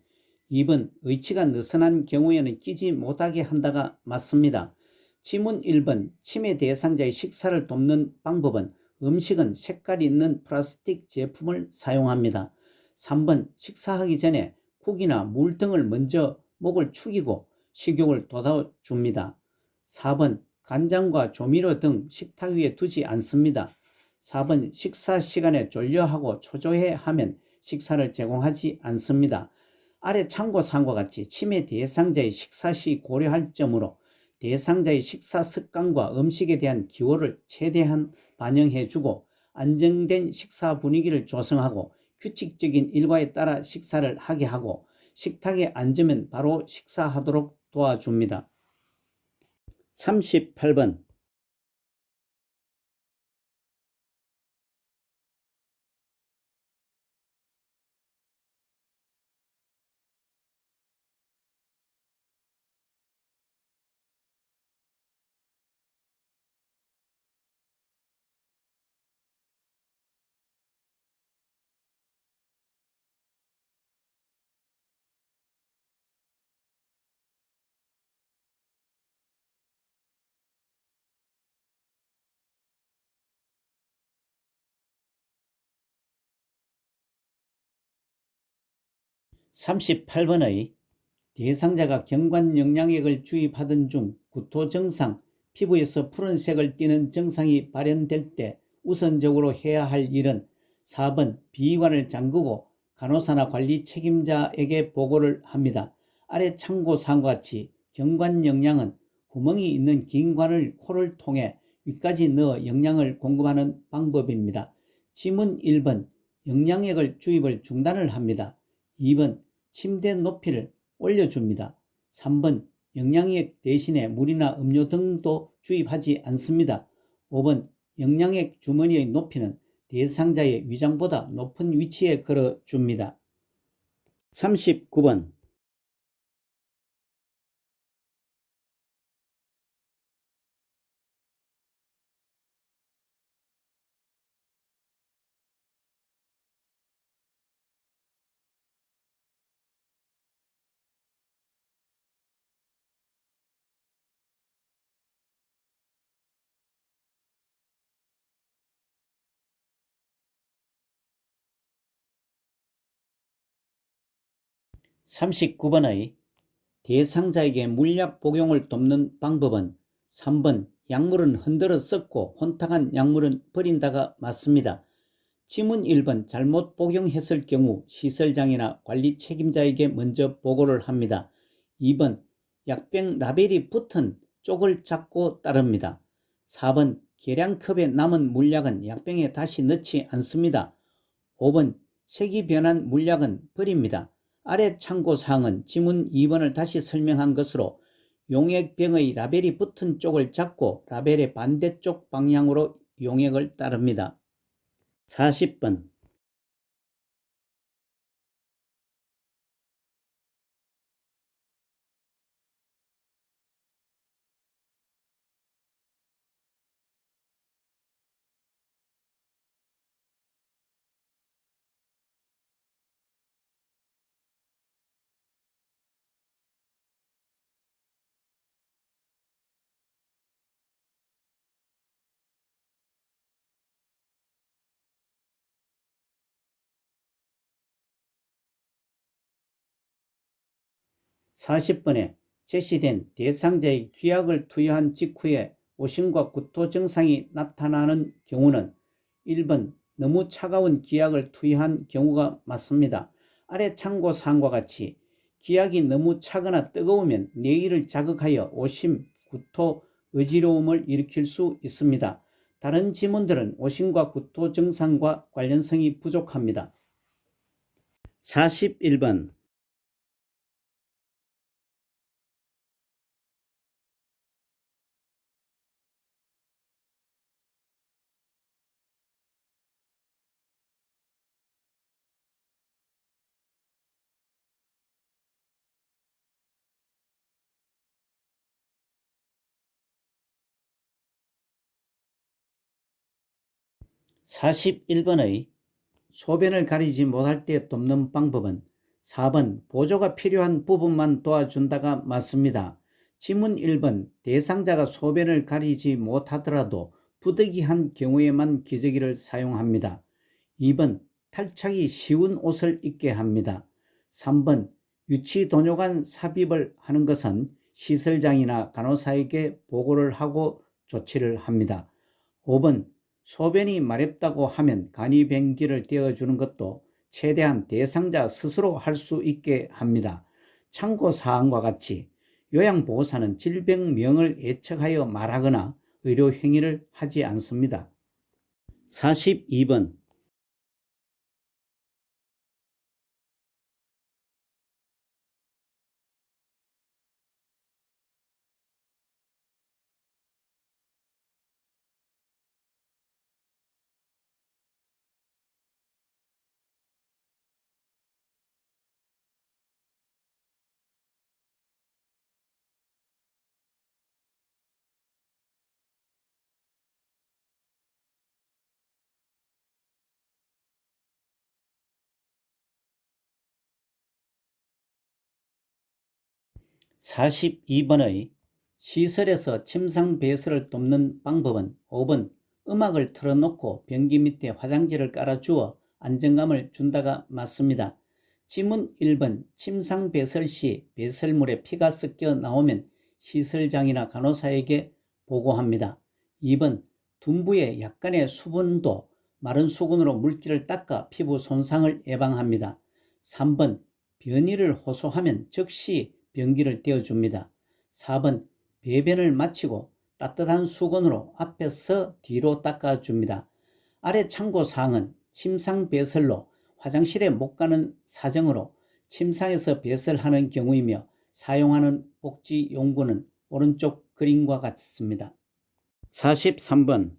2번 의치가 느슨한 경우에는 끼지 못하게 한다가 맞습니다. 지문 1번 치매 대상자의 식사를 돕는 방법은 음식은 색깔이 있는 플라스틱 제품을 사용합니다. 3번 식사하기 전에 국이나 물 등을 먼저 목을 축이고 식욕을 돋아줍니다. 4번 간장과 조미료 등 식탁 위에 두지 않습니다. 4번 식사 시간에 졸려하고 초조해하면 식사를 제공하지 않습니다. 아래 참고사항과 같이 치매 대상자의 식사 시 고려할 점으로 대상자의 식사 습관과 음식에 대한 기호를 최대한 반영해주고 안정된 식사 분위기를 조성하고 규칙적인 일과에 따라 식사를 하게 하고 식탁에 앉으면 바로 식사하도록 도와줍니다. 38번 38번의 대상자가 경관영양액을 주입하던 중 구토 증상, 피부에서 푸른색을 띠는 증상이 발현될 때 우선적으로 해야 할 일은 4번 비위관을 잠그고 간호사나 관리 책임자에게 보고를 합니다. 아래 참고사항과 같이 경관영양은 구멍이 있는 긴 관을 코를 통해 위까지 넣어 영양을 공급하는 방법입니다. 지문 1번 영양액을 주입을 중단을 합니다. 2번 침대 높이를 올려줍니다. 3번 영양액 대신에 물이나 음료 등도 주입하지 않습니다. 5번 영양액 주머니의 높이는 대상자의 위장보다 높은 위치에 걸어줍니다. 39번 39번의 대상자에게 물약 복용을 돕는 방법은 3번 약물은 흔들어 섞고 혼탁한 약물은 버린다가 맞습니다. 지문 1번 잘못 복용했을 경우 시설장이나 관리 책임자에게 먼저 보고를 합니다. 2번 약병 라벨이 붙은 쪽을 잡고 따릅니다. 4번 계량컵에 남은 물약은 약병에 다시 넣지 않습니다. 5번 색이 변한 물약은 버립니다. 아래 참고사항은 지문 2번을 다시 설명한 것으로 용액병의 라벨이 붙은 쪽을 잡고 라벨의 반대쪽 방향으로 용액을 따릅니다. 40번 40번에 제시된 대상자의 기약을 투여한 직후에 오심과 구토 증상이 나타나는 경우는 1번 너무 차가운 기약을 투여한 경우가 맞습니다. 아래 참고사항과 같이 기약이 너무 차거나 뜨거우면 뇌를 자극하여 오심, 구토, 어지러움을 일으킬 수 있습니다. 다른 지문들은 오심과 구토 증상과 관련성이 부족합니다. 41번 41번의 소변을 가리지 못할 때 돕는 방법은 4번 보조가 필요한 부분만 도와준다가 맞습니다. 지문 1번 대상자가 소변을 가리지 못하더라도 부득이한 경우에만 기저귀를 사용합니다. 2번 탈착이 쉬운 옷을 입게 합니다. 3번 유치도뇨관 삽입을 하는 것은 시설장이나 간호사에게 보고를 하고 조치를 합니다. 5번 소변이 마렵다고 하면 간이변기를 떼어주는 것도 최대한 대상자 스스로 할 수 있게 합니다. 참고사항과 같이 요양보호사는 질병명을 예측하여 말하거나 의료행위를 하지 않습니다. 42번 42번의 시설에서 침상 배설을 돕는 방법은 5번 음악을 틀어놓고 변기 밑에 화장지를 깔아주어 안정감을 준다가 맞습니다. 지문 1번 침상 배설 시 배설물에 피가 섞여 나오면 시설장이나 간호사에게 보고합니다. 2번 둔부에 약간의 수분도 마른 수건으로 물기를 닦아 피부 손상을 예방합니다. 3번 변이를 호소하면 즉시 변기를 떼어줍니다. 4번 배변을 마치고 따뜻한 수건으로 앞에서 뒤로 닦아줍니다. 아래 참고사항은 침상 배설로 화장실에 못 가는 사정으로 침상에서 배설하는 경우이며 사용하는 복지 용구는 오른쪽 그림과 같습니다. 43번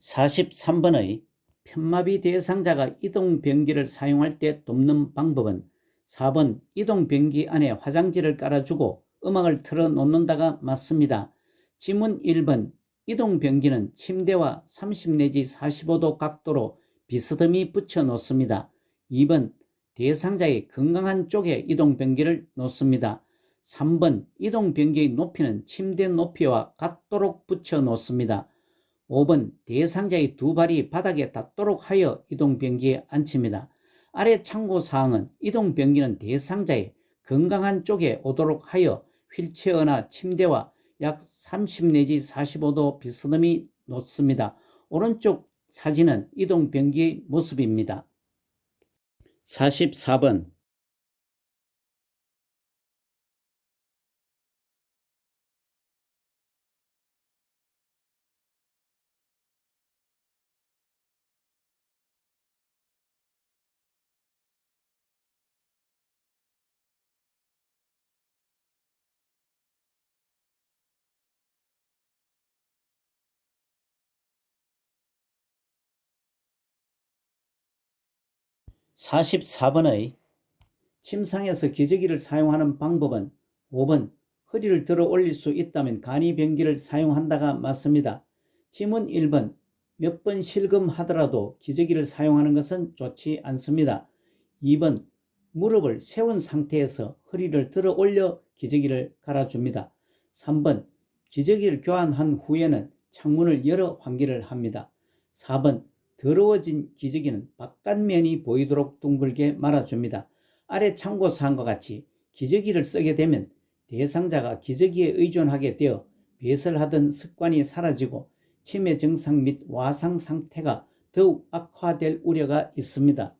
43번의 편마비 대상자가 이동변기를 사용할 때 돕는 방법은 4번 이동변기 안에 화장지를 깔아주고 음악을 틀어 놓는다가 맞습니다. 지문 1번 이동변기는 침대와 30 내지 45도 각도로 비스듬히 붙여 놓습니다. 2번 대상자의 건강한 쪽에 이동변기를 놓습니다. 3번 이동변기의 높이는 침대 높이와 같도록 붙여 놓습니다. 5번 대상자의 두 발이 바닥에 닿도록 하여 이동변기에 앉힙니다. 아래 참고사항은 이동변기는 대상자의 건강한 쪽에 오도록 하여 휠체어나 침대와 약 30 내지 45도 비스듬히 놓습니다. 오른쪽 사진은 이동변기의 모습입니다. 44번 44번의 침상에서 기저귀를 사용하는 방법은 5번 허리를 들어 올릴 수 있다면 간이변기를 사용한다가 맞습니다. 지문 1번 몇 번 실금하더라도 기저귀를 사용하는 것은 좋지 않습니다. 2번 무릎을 세운 상태에서 허리를 들어 올려 기저귀를 갈아줍니다. 3번 기저귀를 교환한 후에는 창문을 열어 환기를 합니다. 4번 더러워진 기저귀는 바깥면이 보이도록 둥글게 말아줍니다. 아래 참고사항과 같이 기저귀를 쓰게 되면 대상자가 기저귀에 의존하게 되어 배설하던 습관이 사라지고 치매 증상 및 와상 상태가 더욱 악화될 우려가 있습니다.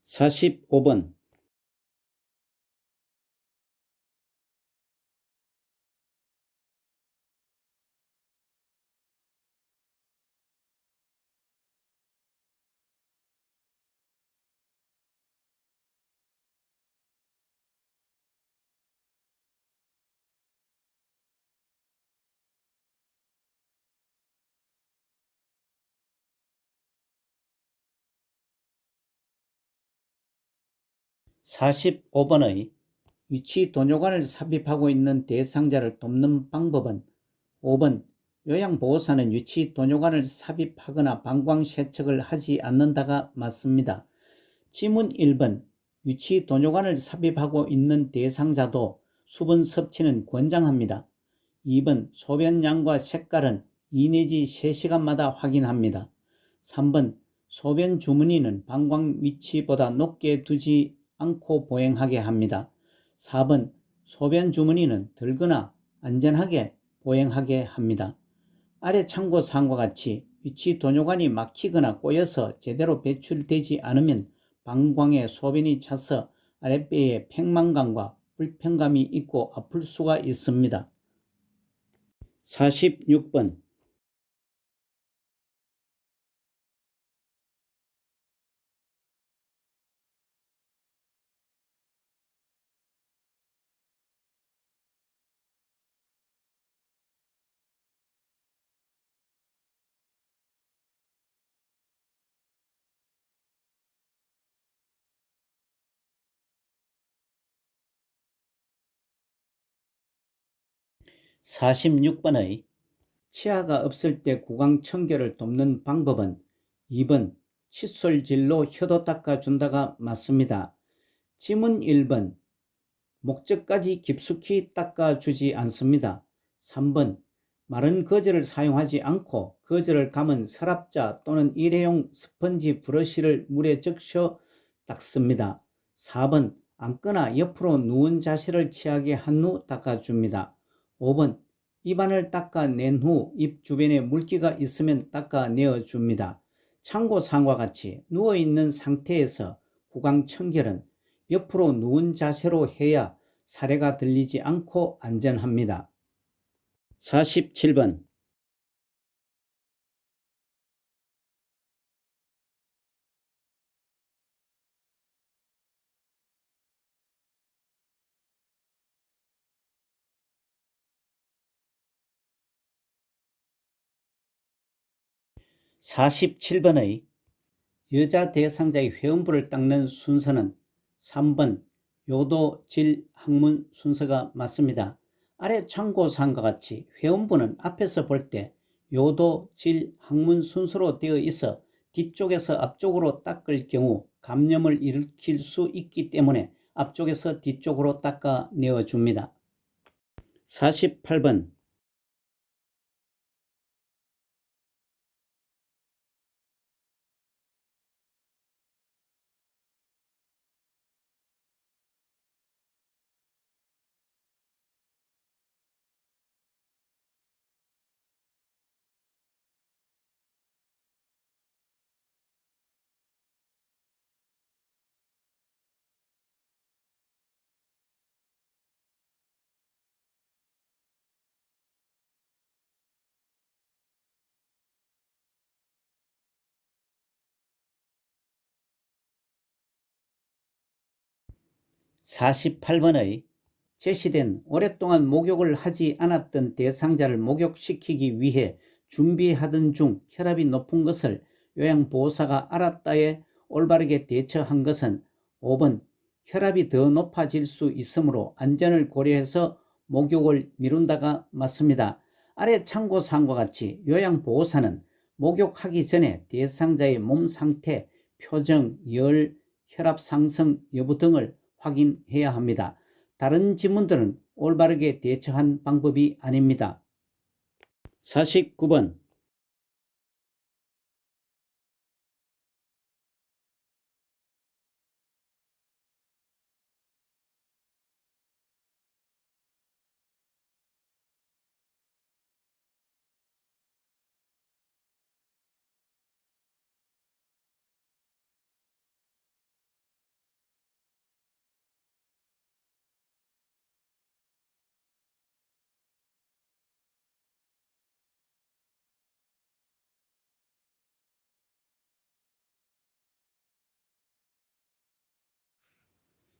45번 45번의 위치 도뇨관을 삽입하고 있는 대상자를 돕는 방법은 5번 요양보호사는 위치 도뇨관을 삽입하거나 방광세척을 하지 않는다가 맞습니다. 지문 1번 위치 도뇨관을 삽입하고 있는 대상자도 수분 섭취는 권장합니다. 2번 소변량과 색깔은 2 내지 3시간마다 확인합니다. 3번 소변 주머니는 방광 위치보다 높게 두지 않고 보행하게 합니다. 4번 소변 주머니는 들거나 안전하게 보행하게 합니다. 아래 참고사항과 같이 위치 도뇨관이 막히거나 꼬여서 제대로 배출되지 않으면 방광에 소변이 차서 아랫배에 팽만감과 불편감이 있고 아플 수가 있습니다. 46번 46번의 치아가 없을 때 구강 청결을 돕는 방법은 2번 칫솔질로 혀도 닦아준다가 맞습니다. 지문 1번 목젖까지 깊숙이 닦아주지 않습니다. 3번 마른 거즈를 사용하지 않고 거즈를 감은 서랍자 또는 일회용 스펀지 브러쉬를 물에 적셔 닦습니다. 4번 앉거나 옆으로 누운 자세를 취하게 한 후 닦아줍니다. 5번 입안을 닦아낸 후 입 주변에 물기가 있으면 닦아내어 줍니다. 참고사항과 같이 누워있는 상태에서 구강 청결은 옆으로 누운 자세로 해야 사례가 들리지 않고 안전합니다. 47번 47번의 여자 대상자의 회음부를 닦는 순서는 3번 요도, 질, 항문 순서가 맞습니다. 아래 참고사항과 같이 회음부는 앞에서 볼 때 요도, 질, 항문 순서로 되어 있어 뒤쪽에서 앞쪽으로 닦을 경우 감염을 일으킬 수 있기 때문에 앞쪽에서 뒤쪽으로 닦아내어 줍니다. 48번 48번의 제시된 오랫동안 목욕을 하지 않았던 대상자를 목욕시키기 위해 준비하던 중 혈압이 높은 것을 요양보호사가 알았다에 올바르게 대처한 것은 5번 혈압이 더 높아질 수 있으므로 안전을 고려해서 목욕을 미룬다가 맞습니다. 아래 참고사항과 같이 요양보호사는 목욕하기 전에 대상자의 몸 상태, 표정, 열, 혈압 상승 여부 등을 확인해야 합니다. 다른 질문들은 올바르게 대처한 방법이 아닙니다. 49번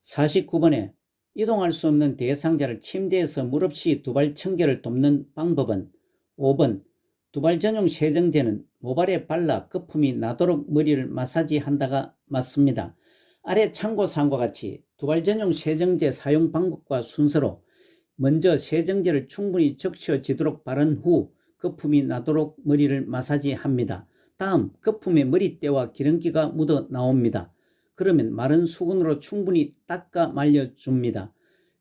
49번에 이동할 수 없는 대상자를 침대에서 물없이 두발 청결을 돕는 방법은 5번 두발 전용 세정제는 모발에 발라 거품이 나도록 머리를 마사지한다가 맞습니다. 아래 참고사항과 같이 두발 전용 세정제 사용 방법과 순서로 먼저 세정제를 충분히 적셔지도록 바른 후 거품이 나도록 머리를 마사지합니다. 다음 거품에 머리때와 기름기가 묻어 나옵니다. 그러면 마른 수건으로 충분히 닦아 말려줍니다.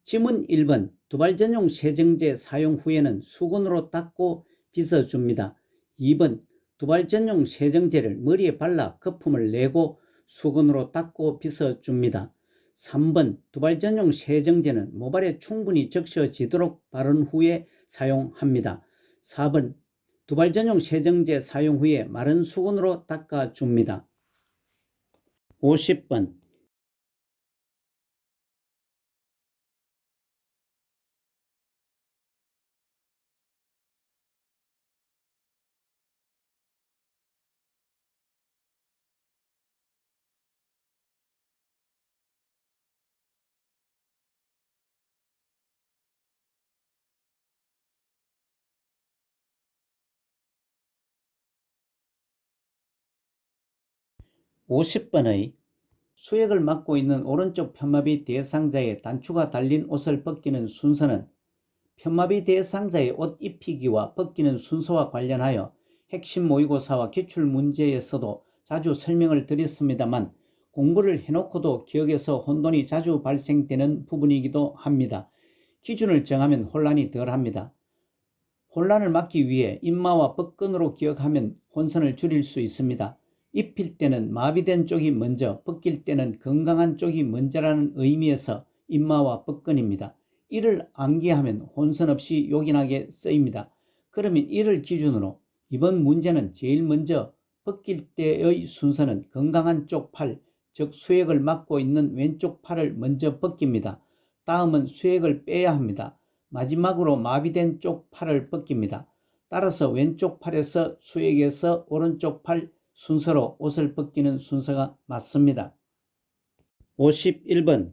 질문 1번 두발 전용 세정제 사용 후에는 수건으로 닦고 빗어줍니다. 2번 두발 전용 세정제를 머리에 발라 거품을 내고 수건으로 닦고 빗어줍니다. 3번 두발 전용 세정제는 모발에 충분히 적셔지도록 바른 후에 사용합니다. 4번 두발 전용 세정제 사용 후에 마른 수건으로 닦아줍니다. 50번 50번의 수액을 맡고 있는 오른쪽 편마비 대상자의 단추가 달린 옷을 벗기는 순서는 편마비 대상자의 옷 입히기와 벗기는 순서와 관련하여 핵심 모의고사와 기출문제에서도 자주 설명을 드렸습니다만 공부를 해놓고도 기억에서 혼돈이 자주 발생되는 부분이기도 합니다. 기준을 정하면 혼란이 덜합니다. 혼란을 막기 위해 임마와 뻗근으로 기억하면 혼선을 줄일 수 있습니다. 입힐 때는 마비된 쪽이 먼저, 벗길 때는 건강한 쪽이 먼저라는 의미에서 임마와 뻗근입니다. 이를 암기하면 혼선 없이 요긴하게 쓰입니다. 그러면 이를 기준으로 이번 문제는 제일 먼저 벗길 때의 순서는 건강한 쪽 팔, 즉 수액을 막고 있는 왼쪽 팔을 먼저 벗깁니다. 다음은 수액을 빼야 합니다. 마지막으로 마비된 쪽 팔을 벗깁니다. 따라서 왼쪽 팔에서 수액에서 오른쪽 팔 순서로 옷을 벗기는 순서가 맞습니다. 51번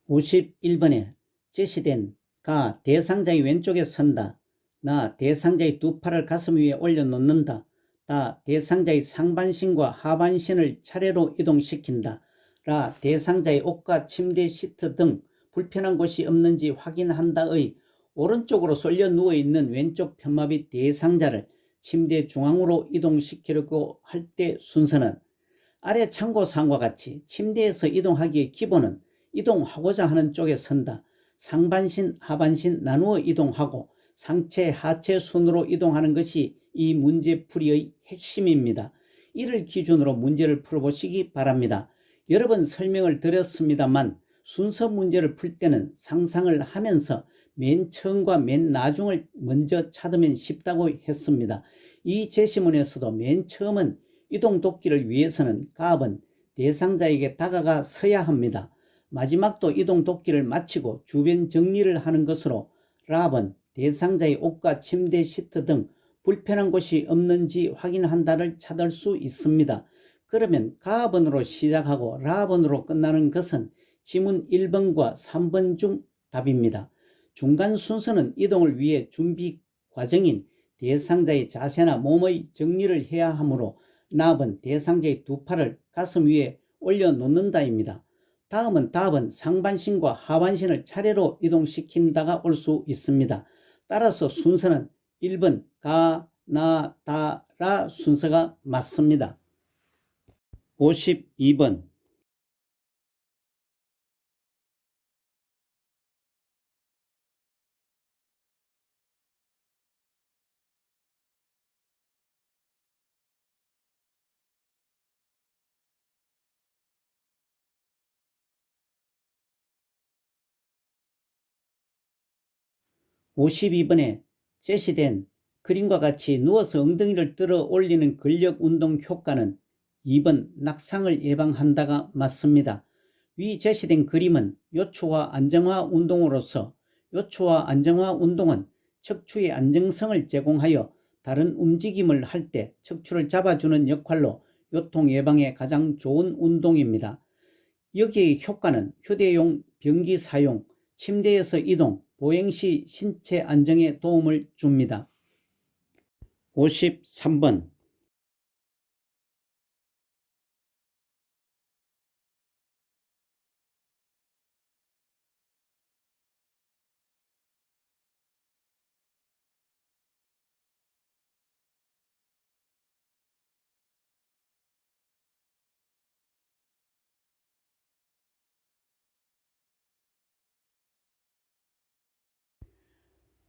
51번에 제시된 가 대상자의 왼쪽에 선다. 나 대상자의 두 팔을 가슴 위에 올려놓는다. 다 대상자의 상반신과 하반신을 차례로 이동시킨다. 라 대상자의 옷과 침대 시트 등 불편한 곳이 없는지 확인한다의 오른쪽으로 쏠려 누워있는 왼쪽 편마비 대상자를 침대 중앙으로 이동시키려고 할 때 순서는 아래 참고사항과 같이 침대에서 이동하기의 기본은 이동하고자 하는 쪽에 선다. 상반신, 하반신 나누어 이동하고 상체, 하체 순으로 이동하는 것이 이 문제풀이의 핵심입니다. 이를 기준으로 문제를 풀어보시기 바랍니다. 여러 번 설명을 드렸습니다만 순서 문제를 풀 때는 상상을 하면서 맨 처음과 맨 나중을 먼저 찾으면 쉽다고 했습니다. 이 제시문에서도 맨 처음은 이동돕기를 위해서는 가압은 대상자에게 다가가 서야 합니다. 마지막도 이동돕기를 마치고 주변 정리를 하는 것으로 라압은 대상자의 옷과 침대 시트 등 불편한 곳이 없는지 확인한다를 찾을 수 있습니다. 그러면 가압은으로 시작하고 라압은으로 끝나는 것은 지문 1번과 3번 중 답입니다. 중간 순서는 이동을 위해 준비 과정인 대상자의 자세나 몸의 정리를 해야 하므로 나압은 대상자의 두 팔을 가슴 위에 올려놓는다입니다. 다음은 답은 상반신과 하반신을 차례로 이동시킨다가 올 수 있습니다. 따라서 순서는 1번 가, 나, 다, 라 순서가 맞습니다. 52번 52번에 제시된 그림과 같이 누워서 엉덩이를 들어 올리는 근력 운동 효과는 2번 낙상을 예방한다가 맞습니다. 위 제시된 그림은 요추와 안정화 운동으로서 요추와 안정화 운동은 척추의 안정성을 제공하여 다른 움직임을 할 때 척추를 잡아주는 역할로 요통 예방에 가장 좋은 운동입니다. 여기의 효과는 휴대용 변기 사용, 침대에서 이동, 보행 시 신체 안정에 도움을 줍니다. 53번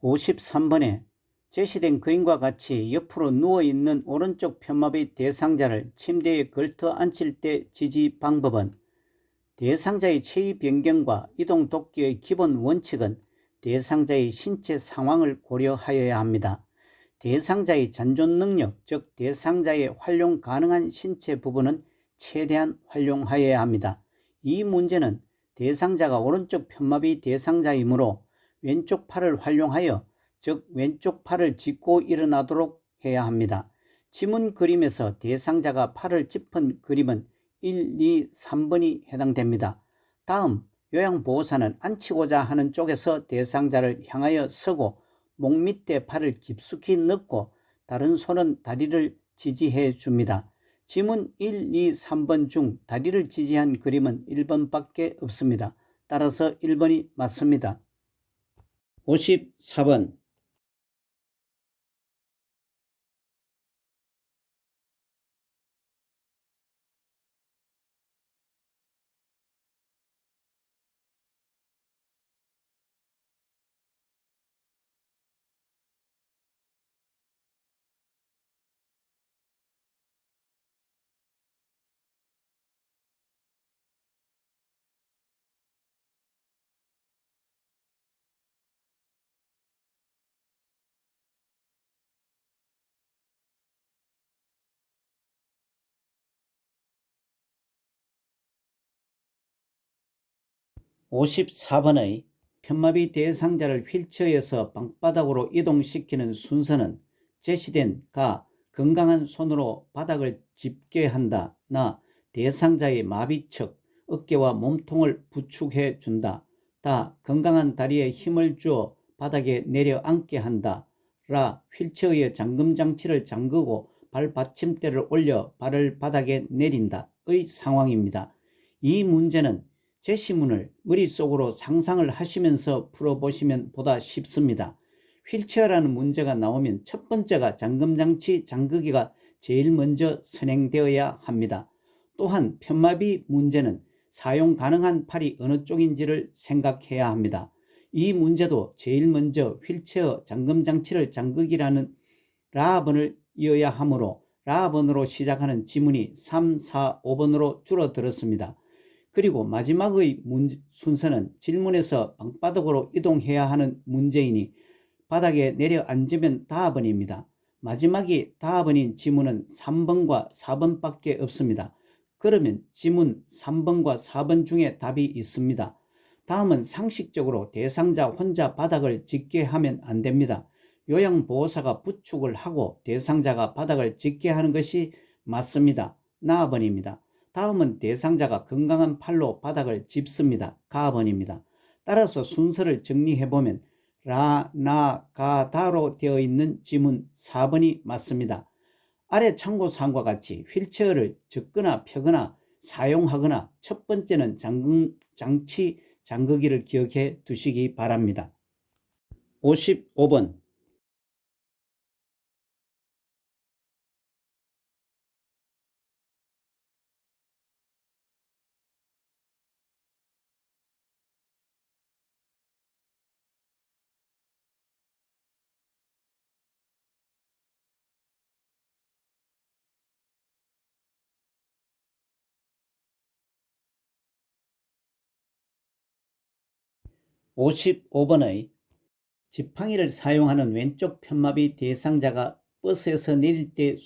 53번에 제시된 그림과 같이 옆으로 누워있는 오른쪽 편마비 대상자를 침대에 걸터 앉힐 때 지지 방법은 대상자의 체위 변경과 이동 돕기의 기본 원칙은 대상자의 신체 상황을 고려하여야 합니다. 대상자의 잔존 능력, 즉 대상자의 활용 가능한 신체 부분은 최대한 활용하여야 합니다. 이 문제는 대상자가 오른쪽 편마비 대상자이므로 왼쪽 팔을 활용하여 즉 왼쪽 팔을 짚고 일어나도록 해야 합니다. 지문 그림에서 대상자가 팔을 짚은 그림은 1, 2, 3번이 해당됩니다. 다음 요양보호사는 앉히고자 하는 쪽에서 대상자를 향하여 서고 목 밑에 팔을 깊숙이 넣고 다른 손은 다리를 지지해 줍니다. 지문 1, 2, 3번 중 다리를 지지한 그림은 1번밖에 없습니다. 따라서 1번이 맞습니다. 54번 54번의 편마비 대상자를 휠체어에서 방바닥으로 이동시키는 순서는 제시된 가 건강한 손으로 바닥을 짚게 한다. 나 대상자의 마비측 어깨와 몸통을 부축해 준다. 다 건강한 다리에 힘을 주어 바닥에 내려앉게 한다. 라 휠체어의 잠금장치를 잠그고 발 받침대를 올려 발을 바닥에 내린다. 의 상황입니다. 이 문제는 제시문을 머릿속으로 상상을 하시면서 풀어보시면 보다 쉽습니다. 휠체어라는 문제가 나오면 첫 번째가 잠금장치 잠그기가 제일 먼저 선행되어야 합니다. 또한 편마비 문제는 사용 가능한 팔이 어느 쪽인지를 생각해야 합니다. 이 문제도 제일 먼저 휠체어 잠금장치를 잠그기라는 라번을 이어야 하므로 라번으로 시작하는 지문이 3, 4, 5번으로 줄어들었습니다. 그리고 마지막의 순서는 질문에서 방바닥으로 이동해야 하는 문제이니 바닥에 내려앉으면 다번입니다. 마지막이 다번인 지문은 3번과 4번밖에 없습니다. 그러면 지문 3번과 4번 중에 답이 있습니다. 다음은 상식적으로 대상자 혼자 바닥을 짚게 하면 안 됩니다. 요양보호사가 부축을 하고 대상자가 바닥을 짚게 하는 것이 맞습니다. 나번입니다. 다음은 대상자가 건강한 팔로 바닥을 짚습니다. 가번입니다. 따라서 순서를 정리해보면 라, 나, 가, 다로 되어 있는 지문 4번이 맞습니다. 아래 참고사항과 같이 휠체어를 젓거나 펴거나 사용하거나 첫 번째는 장치 잠그기를 기억해 두시기 바랍니다. 55번 55번의 지팡이를 사용하는 왼쪽 편마비 대상자가 버스에서 내릴 때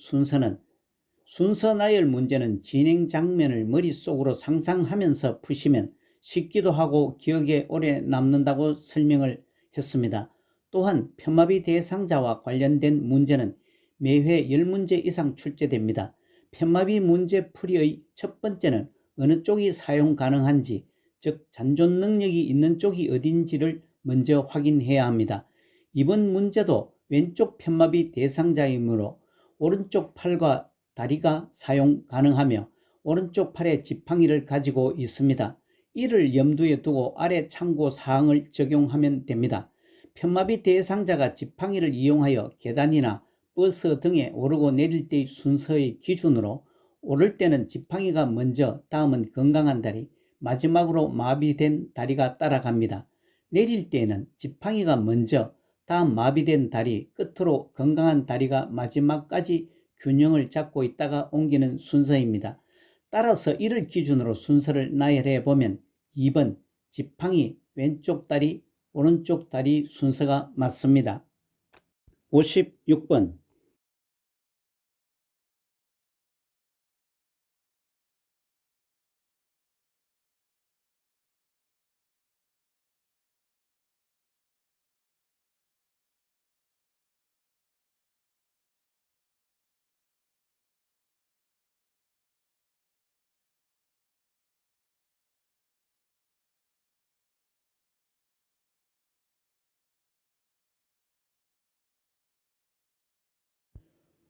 순서 나열 문제는 진행 장면을 머릿속으로 상상하면서 푸시면 쉽기도 하고 기억에 오래 남는다고 설명을 했습니다. 또한 편마비 대상자와 관련된 문제는 매회 10문제 이상 출제됩니다. 편마비 문제 풀이의 첫 번째는 어느 쪽이 사용 가능한지, 즉 잔존 능력이 있는 쪽이 어딘지를 먼저 확인해야 합니다. 이번 문제도 왼쪽 편마비 대상자이므로 오른쪽 팔과 다리가 사용 가능하며 오른쪽 팔에 지팡이를 가지고 있습니다. 이를 염두에 두고 아래 참고 사항을 적용하면 됩니다. 편마비 대상자가 지팡이를 이용하여 계단이나 버스 등에 오르고 내릴 때의 순서의 기준으로 오를 때는 지팡이가 먼저, 다음은 건강한 다리, 마지막으로 마비된 다리가 따라갑니다. 내릴 때에는 지팡이가 먼저, 다음 마비된 다리, 끝으로 건강한 다리가 마지막까지 균형을 잡고 있다가 옮기는 순서입니다. 따라서 이를 기준으로 순서를 나열해 보면 2번 지팡이 왼쪽 다리 오른쪽 다리 순서가 맞습니다. 56번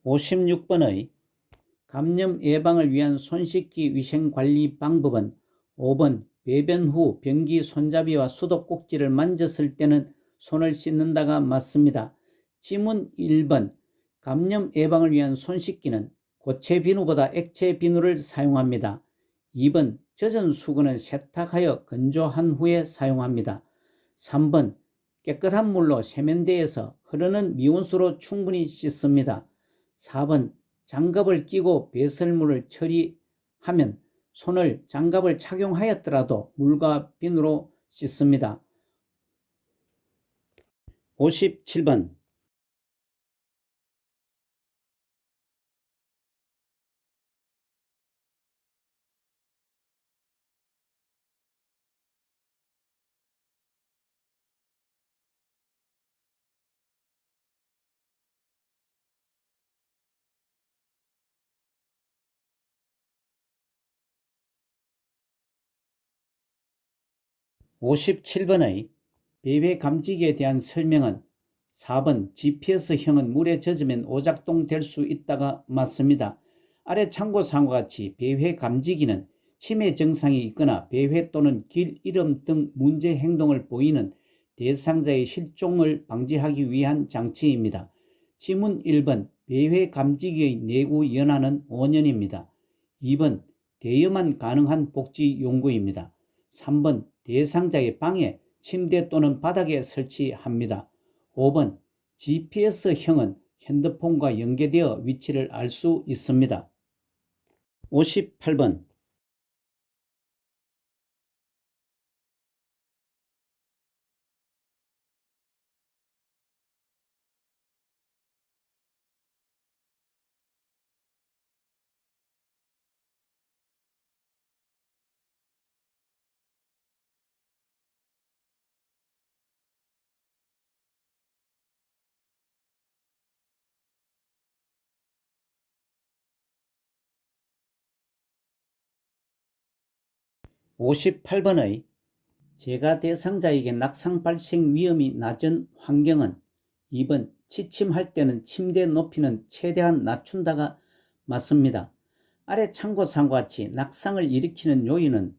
56번의 감염 예방을 위한 손씻기 위생관리 방법은 5번 배변 후 변기 손잡이와 수도꼭지를 만졌을 때는 손을 씻는다가 맞습니다. 지문 1번 감염 예방을 위한 손씻기는 고체 비누보다 액체 비누를 사용합니다. 2번 젖은 수건은 세탁하여 건조한 후에 사용합니다. 3번 깨끗한 물로 세면대에서 흐르는 미온수로 충분히 씻습니다. 4번 장갑을 끼고 배설물을 처리하면 손을 장갑을 착용하였더라도 물과 비누로 씻습니다. 57번 57번의 배회 감지기에 대한 설명은 4번 GPS형은 물에 젖으면 오작동 될 수 있다가 맞습니다. 아래 참고사항과 같이 배회 감지기는 치매 증상이 있거나 배회 또는 길 잃음 등 문제 행동을 보이는 대상자의 실종을 방지하기 위한 장치입니다. 지문 1번 배회 감지기의 내구 연한은 5년입니다. 2번 대여만 가능한 복지 용구입니다. 3번 대상자의 방에 침대 또는 바닥에 설치합니다. 5번 GPS형은 핸드폰과 연계되어 위치를 알 수 있습니다. 58번 58번의 재가 대상자에게 낙상 발생 위험이 낮은 환경은 2번 취침할 때는 침대 높이는 최대한 낮춘다가 맞습니다. 아래 참고사항과 같이 낙상을 일으키는 요인은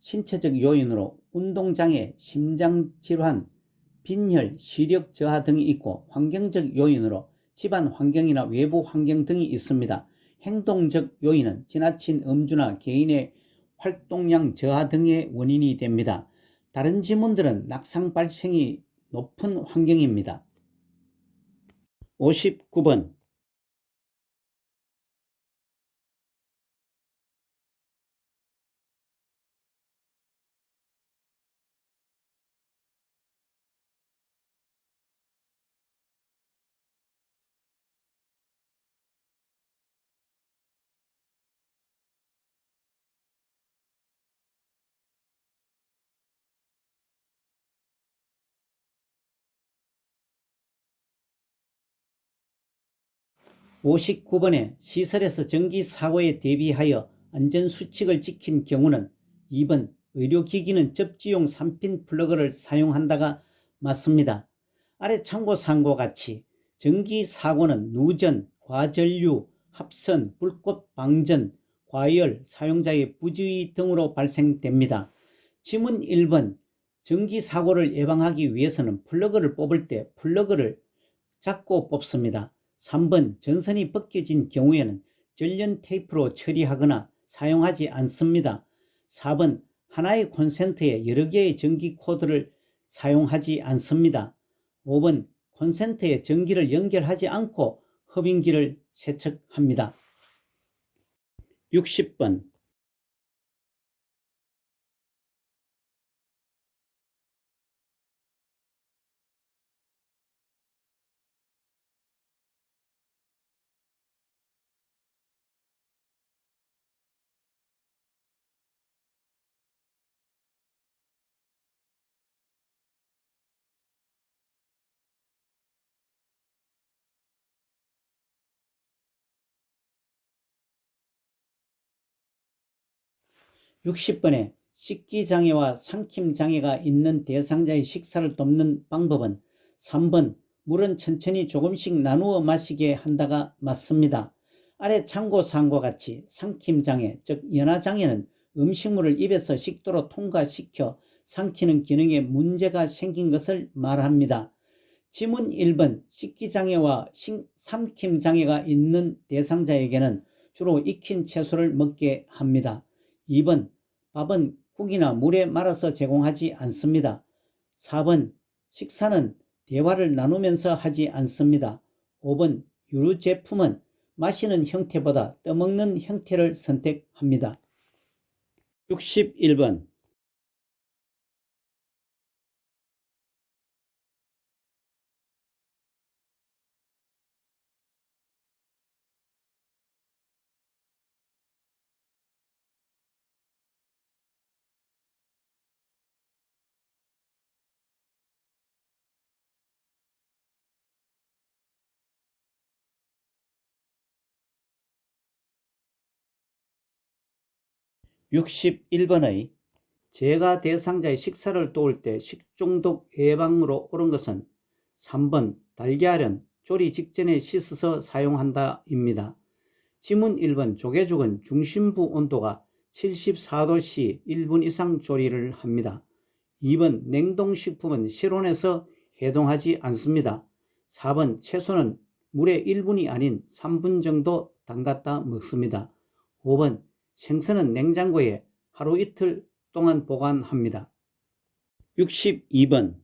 신체적 요인으로 운동장애, 심장질환, 빈혈, 시력 저하 등이 있고 환경적 요인으로 집안 환경이나 외부 환경 등이 있습니다. 행동적 요인은 지나친 음주나 개인의 활동량 저하 등의 원인이 됩니다. 다른 지문들은 낙상 발생이 높은 환경입니다. 59번 59번에 시설에서 전기 사고에 대비하여 안전수칙을 지킨 경우는 2번 의료기기는 접지용 3핀 플러그를 사용한다가 맞습니다. 아래 참고사항과 같이 전기 사고는 누전, 과전류, 합선, 불꽃 방전, 과열, 사용자의 부주의 등으로 발생됩니다. 지문 1번 전기 사고를 예방하기 위해서는 플러그를 뽑을 때 플러그를 잡고 뽑습니다. 3번 전선이 벗겨진 경우에는 전련 테이프로 처리하거나 사용하지 않습니다. 4번 하나의 콘센트에 여러 개의 전기 코드를 사용하지 않습니다. 5번 콘센트에 전기를 연결하지 않고 흡인기를 세척합니다. 60번 60번에 식기장애와 삼킴장애가 있는 대상자의 식사를 돕는 방법은 3번 물은 천천히 조금씩 나누어 마시게 한다가 맞습니다. 아래 참고사항과 같이 삼킴장애, 즉 연화장애는 음식물을 입에서 식도로 통과시켜 삼키는 기능에 문제가 생긴 것을 말합니다. 지문 1번 식기장애와 삼킴장애가 있는 대상자에게는 주로 익힌 채소를 먹게 합니다. 2번 밥은 국이나 물에 말아서 제공하지 않습니다. 4번 식사는 대화를 나누면서 하지 않습니다. 5번 유류제품은 마시는 형태보다 떠먹는 형태를 선택합니다. 61번 61번의 재가 대상자의 식사를 도울 때 식중독 예방으로 옳은 것은 3번 달걀은 조리 직전에 씻어서 사용한다입니다. 지문 1번 조개죽은 중심부 온도가 74도씨 1분 이상 조리를 합니다. 2번 냉동식품은 실온에서 해동하지 않습니다. 4번 채소는 물에 1분이 아닌 3분 정도 담갔다 먹습니다. 5번 생선은 냉장고에 하루 이틀 동안 보관합니다. 62번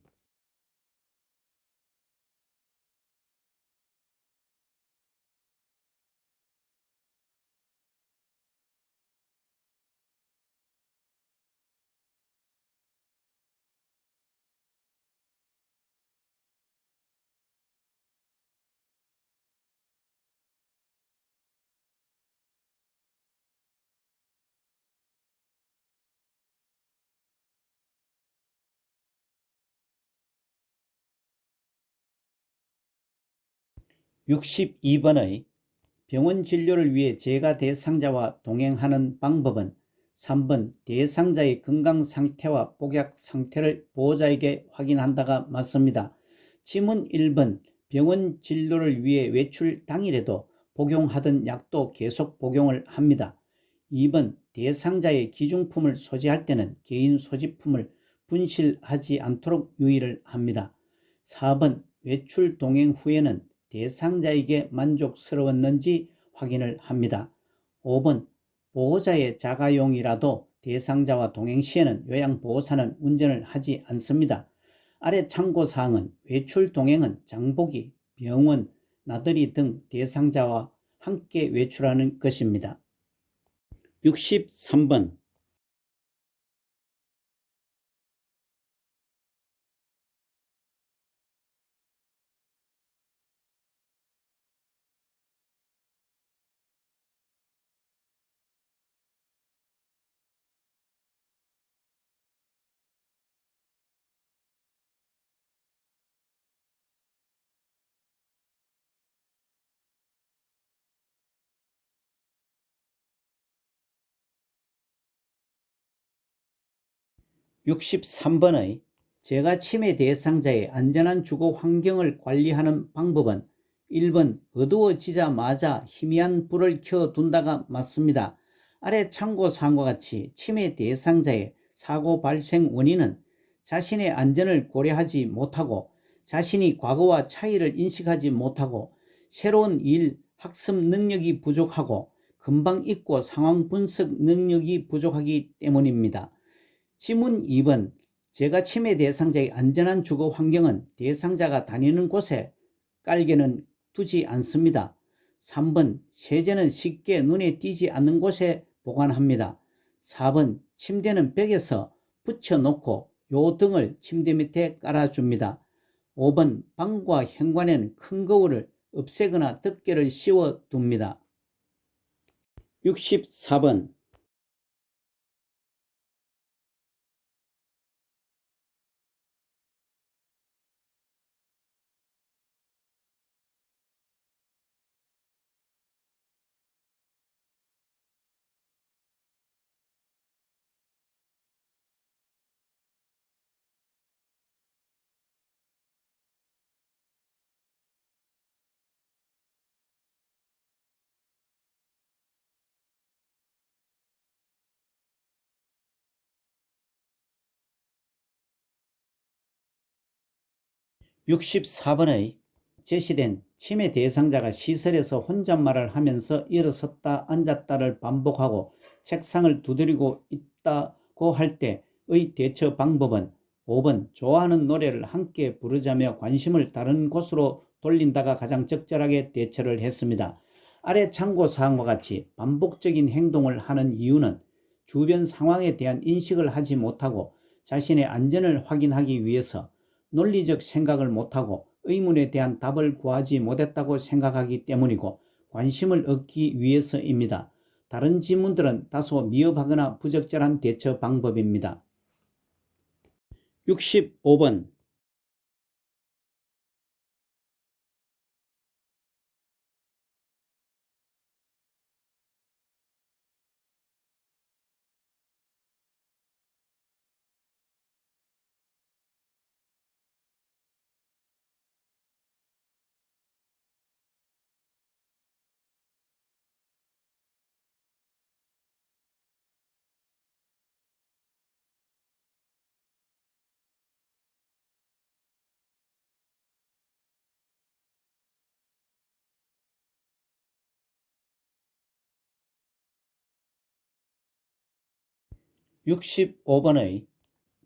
62번의 병원 진료를 위해 재가 대상자와 동행하는 방법은 3번 대상자의 건강 상태와 복약 상태를 보호자에게 확인한다가 맞습니다. 지문 1번 병원 진료를 위해 외출 당일에도 복용하던 약도 계속 복용을 합니다. 2번 대상자의 기중품을 소지할 때는 개인 소지품을 분실하지 않도록 유의를 합니다. 4번 외출 동행 후에는 대상자에게 만족스러웠는지 확인을 합니다. 5번 보호자의 자가용이라도 대상자와 동행 시에는 요양보호사는 운전을 하지 않습니다. 아래 참고사항은 외출 동행은 장보기, 병원, 나들이 등 대상자와 함께 외출하는 것입니다. 63번 (63번의) 재가 치매 대상자의 안전한 주거 환경을 관리하는 방법은 1번 어두워지자마자 희미한 불을 켜둔다가 맞습니다. 아래 참고사항과 같이 치매 대상자의 사고 발생 원인은 자신의 안전을 고려하지 못하고 자신이 과거와 차이를 인식하지 못하고 새로운 일, 학습 능력이 부족하고 금방 잊고 상황 분석 능력이 부족하기 때문입니다. 지문 2번 재가 치매 대상자의 안전한 주거 환경은 대상자가 다니는 곳에 깔개는 두지 않습니다. 3번 세제는 쉽게 눈에 띄지 않는 곳에 보관합니다. 4번 침대는 벽에서 붙여놓고 요 등을 침대 밑에 깔아줍니다. 5번 방과 현관에는 큰 거울을 없애거나 덮개를 씌워둡니다. 64번 64번의 제시된 치매 대상자가 시설에서 혼잣말을 하면서 일어섰다 앉았다를 반복하고 책상을 두드리고 있다고 할 때의 대처 방법은 5번 좋아하는 노래를 함께 부르자며 관심을 다른 곳으로 돌린다가 가장 적절하게 대처를 했습니다. 아래 참고사항과 같이 반복적인 행동을 하는 이유는 주변 상황에 대한 인식을 하지 못하고 자신의 안전을 확인하기 위해서 논리적 생각을 못하고 의문에 대한 답을 구하지 못했다고 생각하기 때문이고 관심을 얻기 위해서입니다. 다른 질문들은 다소 미흡하거나 부적절한 대처 방법입니다. 65번 65번의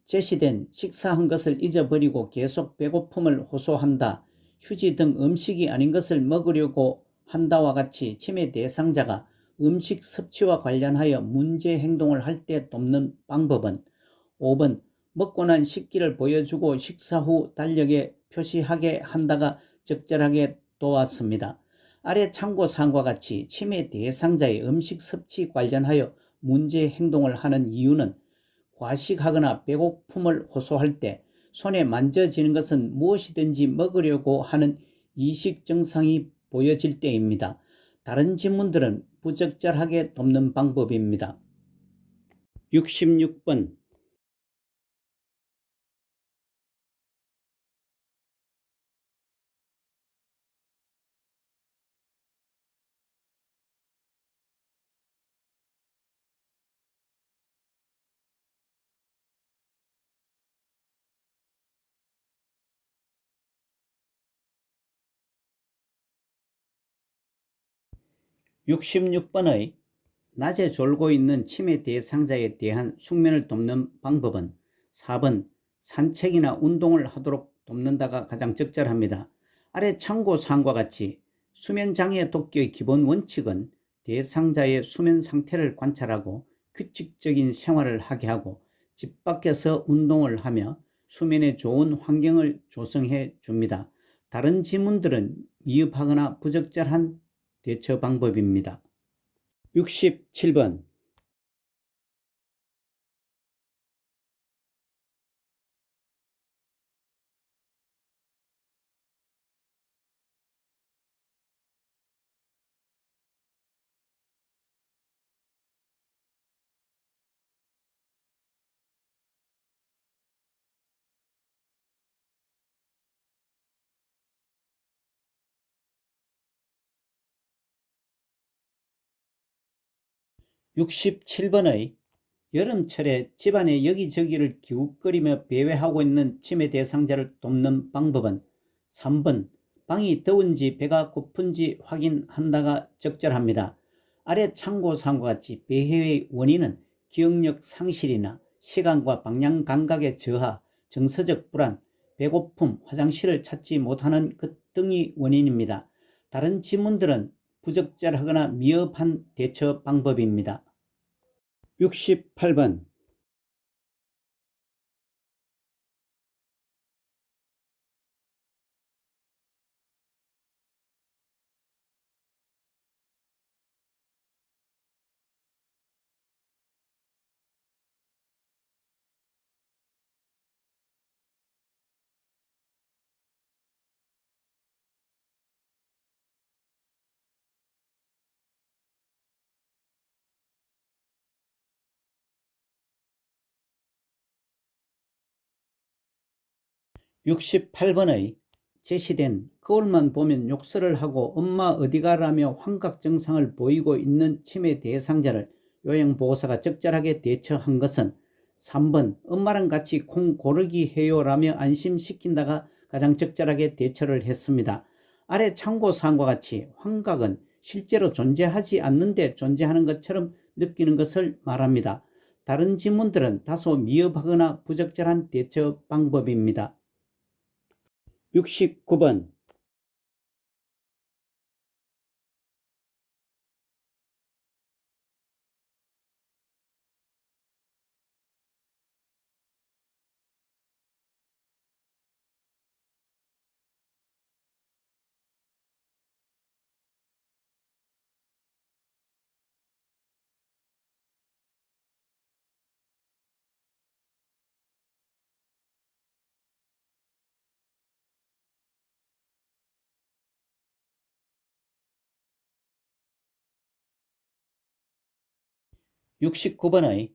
제시된 식사한 것을 잊어버리고 계속 배고픔을 호소한다, 휴지 등 음식이 아닌 것을 먹으려고 한다와 같이 치매 대상자가 음식 섭취와 관련하여 문제 행동을 할 때 돕는 방법은 5번 먹고 난 식기를 보여주고 식사 후 달력에 표시하게 한다가 적절하게 도왔습니다. 아래 참고사항과 같이 치매 대상자의 음식 섭취 관련하여 문제 행동을 하는 이유는 과식하거나 배고픔을 호소할 때 손에 만져지는 것은 무엇이든지 먹으려고 하는 이식 증상이 보여질 때입니다. 다른 질문들은 부적절하게 돕는 방법입니다. 66번 66번의 낮에 졸고 있는 치매 대상자에 대한 숙면을 돕는 방법은 4번 산책이나 운동을 하도록 돕는다가 가장 적절합니다. 아래 참고사항과 같이 수면장애 돕기의 기본 원칙은 대상자의 수면 상태를 관찰하고 규칙적인 생활을 하게 하고 집 밖에서 운동을 하며 수면에 좋은 환경을 조성해 줍니다. 다른 질문들은 미흡하거나 부적절한 대처 방법입니다. 67번 67번의 여름철에 집안의 여기저기를 기웃거리며 배회하고 있는 치매 대상자를 돕는 방법은 3번 방이 더운지 배가 고픈지 확인한다가 적절합니다. 아래 참고사항과 같이 배회의 원인은 기억력 상실이나 시간과 방향 감각의 저하, 정서적 불안, 배고픔, 화장실을 찾지 못하는 것 등이 원인입니다. 다른 질문들은 부적절하거나 미흡한 대처 방법입니다. 68번 68번의 제시된 거울만 보면 욕설을 하고 엄마 어디가라며 환각 증상을 보이고 있는 치매 대상자를 요양보호사가 적절하게 대처한 것은 3번 엄마랑 같이 콩 고르기 해요 라며 안심시킨다가 가장 적절하게 대처를 했습니다. 아래 참고사항과 같이 환각은 실제로 존재하지 않는데 존재하는 것처럼 느끼는 것을 말합니다. 다른 지문들은 다소 미흡하거나 부적절한 대처 방법입니다. 69번. (69번의)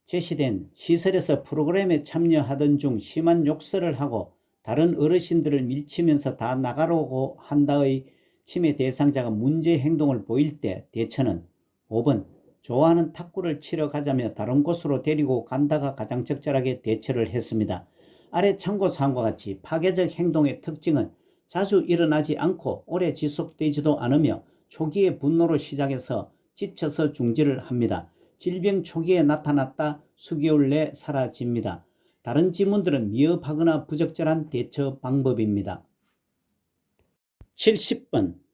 제시된 시설에서 프로그램에 참여하던 중 심한 욕설을 하고 다른 어르신들을 밀치면서 다 나가라고 한다의 침해 대상자가 문제 행동을 보일 때 대처는 5번 좋아하는 탁구를 치러 가자며 다른 곳으로 데리고 간다가 가장 적절하게 대처를 했습니다. 아래 참고사항과 같이 파괴적 행동의 특징은 자주 일어나지 않고 오래 지속되지도 않으며 초기에 분노로 시작해서 지쳐서 중지를 합니다. 질병 초기에 나타났다 수개월 내 사라집니다. 다른 지문들은 미흡하거나 부적절한 대처 방법입니다. 70번.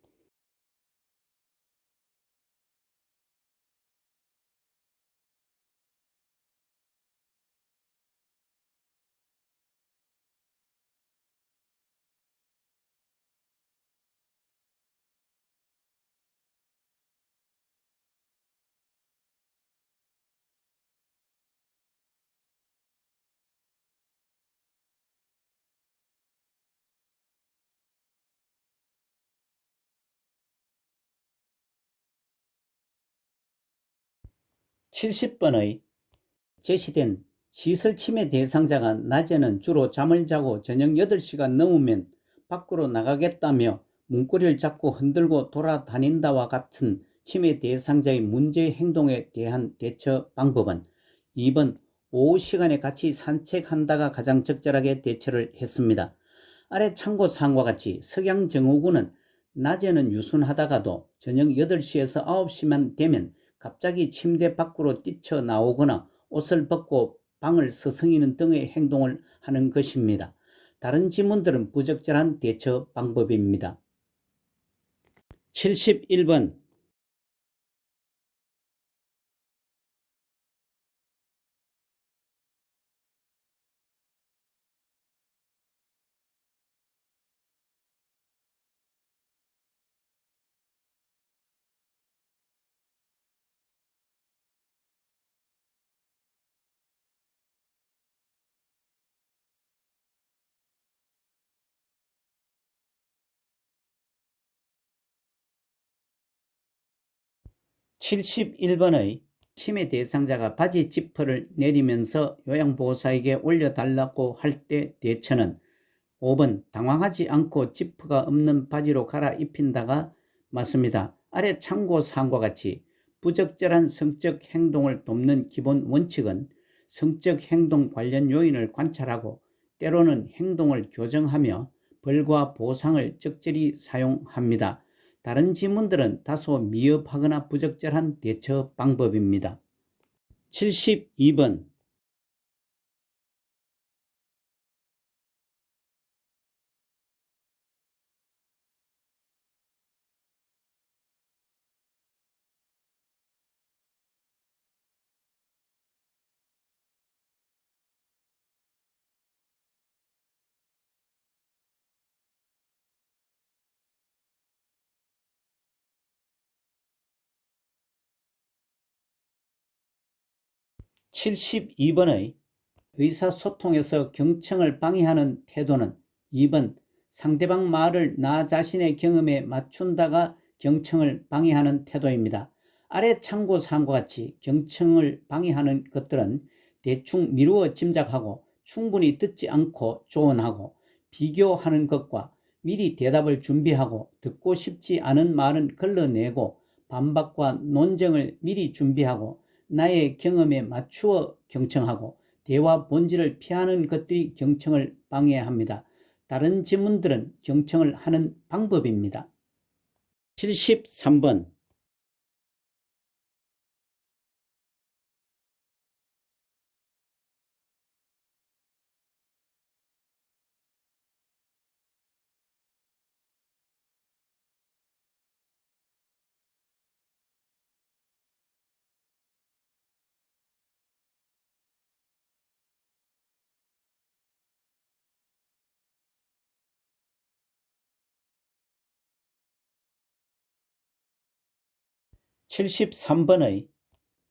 (70번의) 제시된 시설 침해 대상자가 낮에는 주로 잠을 자고 저녁 8시가 넘으면 밖으로 나가겠다며 문고리를 잡고 흔들고 돌아다닌다와 같은 침해 대상자의 문제 행동에 대한 대처 방법은 2번 오후 시간에 같이 산책한다가 가장 적절하게 대처를 했습니다. 아래 참고사항과 같이 석양증후군은 낮에는 유순하다가도 저녁 8시에서 9시만 되면 갑자기 침대 밖으로 뛰쳐나오거나 옷을 벗고 방을 서성이는 등의 행동을 하는 것입니다. 다른 지문들은 부적절한 대처 방법입니다. 71번. (71번의) 침해 대상자가 바지 지퍼를 내리면서 요양보호사에게 올려달라고 할 때 대처는 5번 당황하지 않고 지퍼가 없는 바지로 갈아입힌다가 맞습니다. 아래 참고사항과 같이 부적절한 성적 행동을 돕는 기본 원칙은 성적 행동 관련 요인을 관찰하고 때로는 행동을 교정하며 벌과 보상을 적절히 사용합니다. 다른 지문들은 다소 미흡하거나 부적절한 대처 방법입니다. 72번. (72번의) 의사소통에서 경청을 방해하는 태도는 2번 상대방 말을 나 자신의 경험에 맞춘다가 경청을 방해하는 태도입니다. 아래 참고사항과 같이 경청을 방해하는 것들은 대충 미루어 짐작하고 충분히 듣지 않고 조언하고 비교하는 것과 미리 대답을 준비하고 듣고 싶지 않은 말은 걸러내고 반박과 논쟁을 미리 준비하고 나의 경험에 맞추어 경청하고 대화 본질을 피하는 것들이 경청을 방해합니다. 다른 지문들은 경청을 하는 방법입니다. 73번 73번의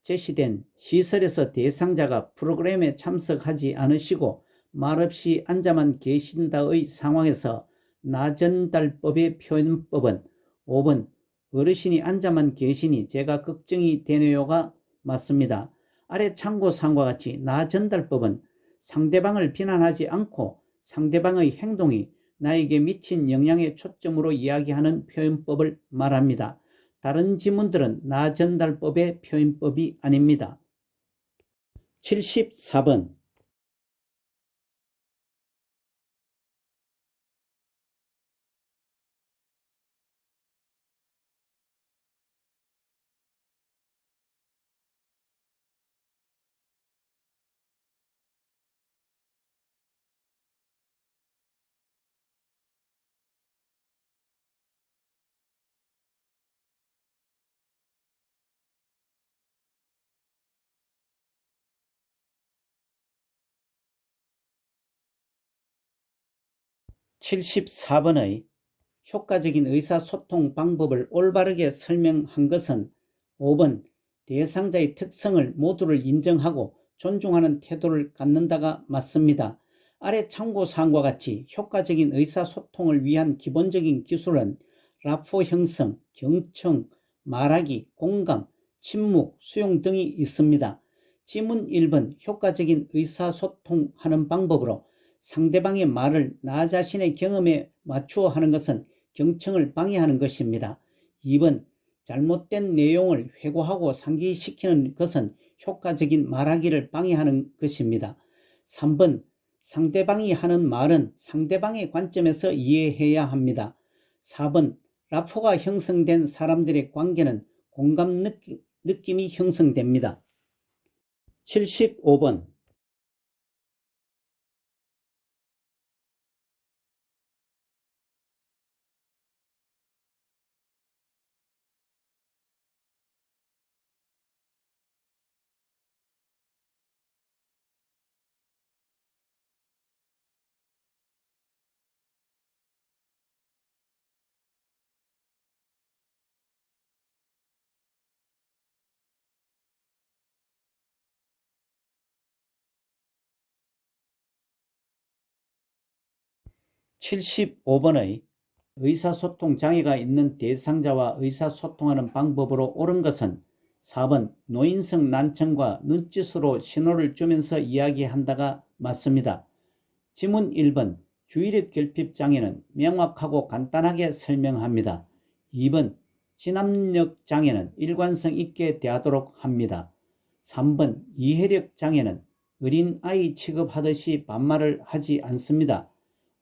제시된 시설에서 대상자가 프로그램에 참석하지 않으시고 말없이 앉아만 계신다의 상황에서 나전달법의 표현법은 5번 어르신이 앉아만 계시니 제가 걱정이 되네요가 맞습니다. 아래 참고사항과 같이 나전달법은 상대방을 비난하지 않고 상대방의 행동이 나에게 미친 영향에 초점으로 이야기하는 표현법을 말합니다. 다른 지문들은 나전달법의 표현법이 아닙니다. 74번 74번의 효과적인 의사소통 방법을 올바르게 설명한 것은 5번 대상자의 특성을 모두를 인정하고 존중하는 태도를 갖는다가 맞습니다. 아래 참고사항과 같이 효과적인 의사소통을 위한 기본적인 기술은 라포 형성, 경청, 말하기, 공감, 침묵, 수용 등이 있습니다. 지문 1번 효과적인 의사소통하는 방법으로 상대방의 말을 나 자신의 경험에 맞추어 하는 것은 경청을 방해하는 것입니다. 2번 잘못된 내용을 회고하고 상기시키는 것은 효과적인 말하기를 방해하는 것입니다. 3번 상대방이 하는 말은 상대방의 관점에서 이해해야 합니다. 4번 라포가 형성된 사람들의 관계는 공감 느낌이 형성됩니다. 75번 75번의 의사소통 장애가 있는 대상자와 의사소통하는 방법으로 옳은 것은 4번 노인성 난청과 눈짓으로 신호를 주면서 이야기한다가 맞습니다. 지문 1번 주의력 결핍 장애는 명확하고 간단하게 설명합니다. 2번 진압력 장애는 일관성 있게 대하도록 합니다. 3번 이해력 장애는 어린아이 취급하듯이 반말을 하지 않습니다.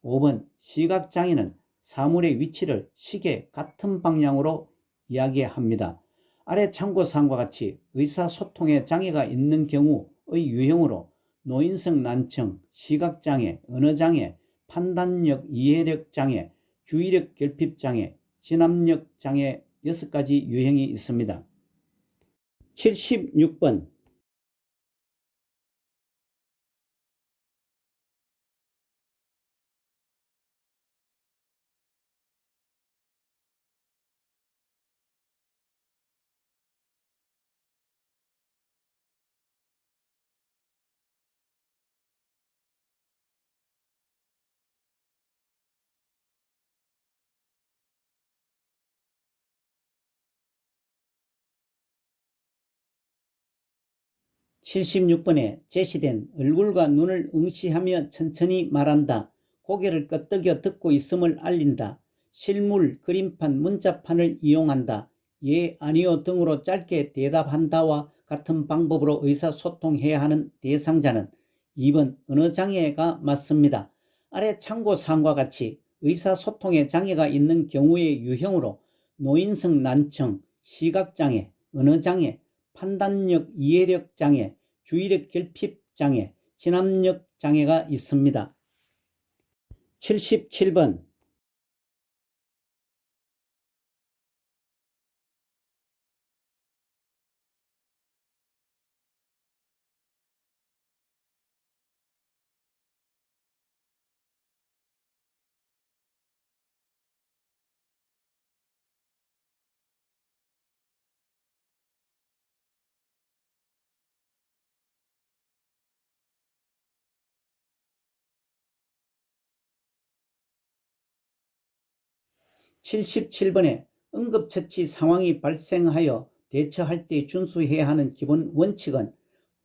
5번 시각장애는 사물의 위치를 시계 같은 방향으로 이야기합니다. 아래 참고사항과 같이 의사소통에 장애가 있는 경우의 유형으로 노인성 난청, 시각장애, 언어장애, 판단력, 이해력 장애, 주의력 결핍 장애, 진압력 장애 6가지 유형이 있습니다. 76번 76번에 제시된 얼굴과 눈을 응시하며 천천히 말한다. 고개를 끄덕여 듣고 있음을 알린다. 실물, 그림판, 문자판을 이용한다. 예, 아니요 등으로 짧게 대답한다와 같은 방법으로 의사소통해야 하는 대상자는 2번 언어장애가 맞습니다. 아래 참고사항과 같이 의사소통에 장애가 있는 경우의 유형으로 노인성 난청, 시각장애, 언어장애, 판단력 이해력 장애, 주의력 결핍 장애, 진압력 장애가 있습니다. 77번 77번에 응급처치 상황이 발생하여 대처할 때 준수해야 하는 기본 원칙은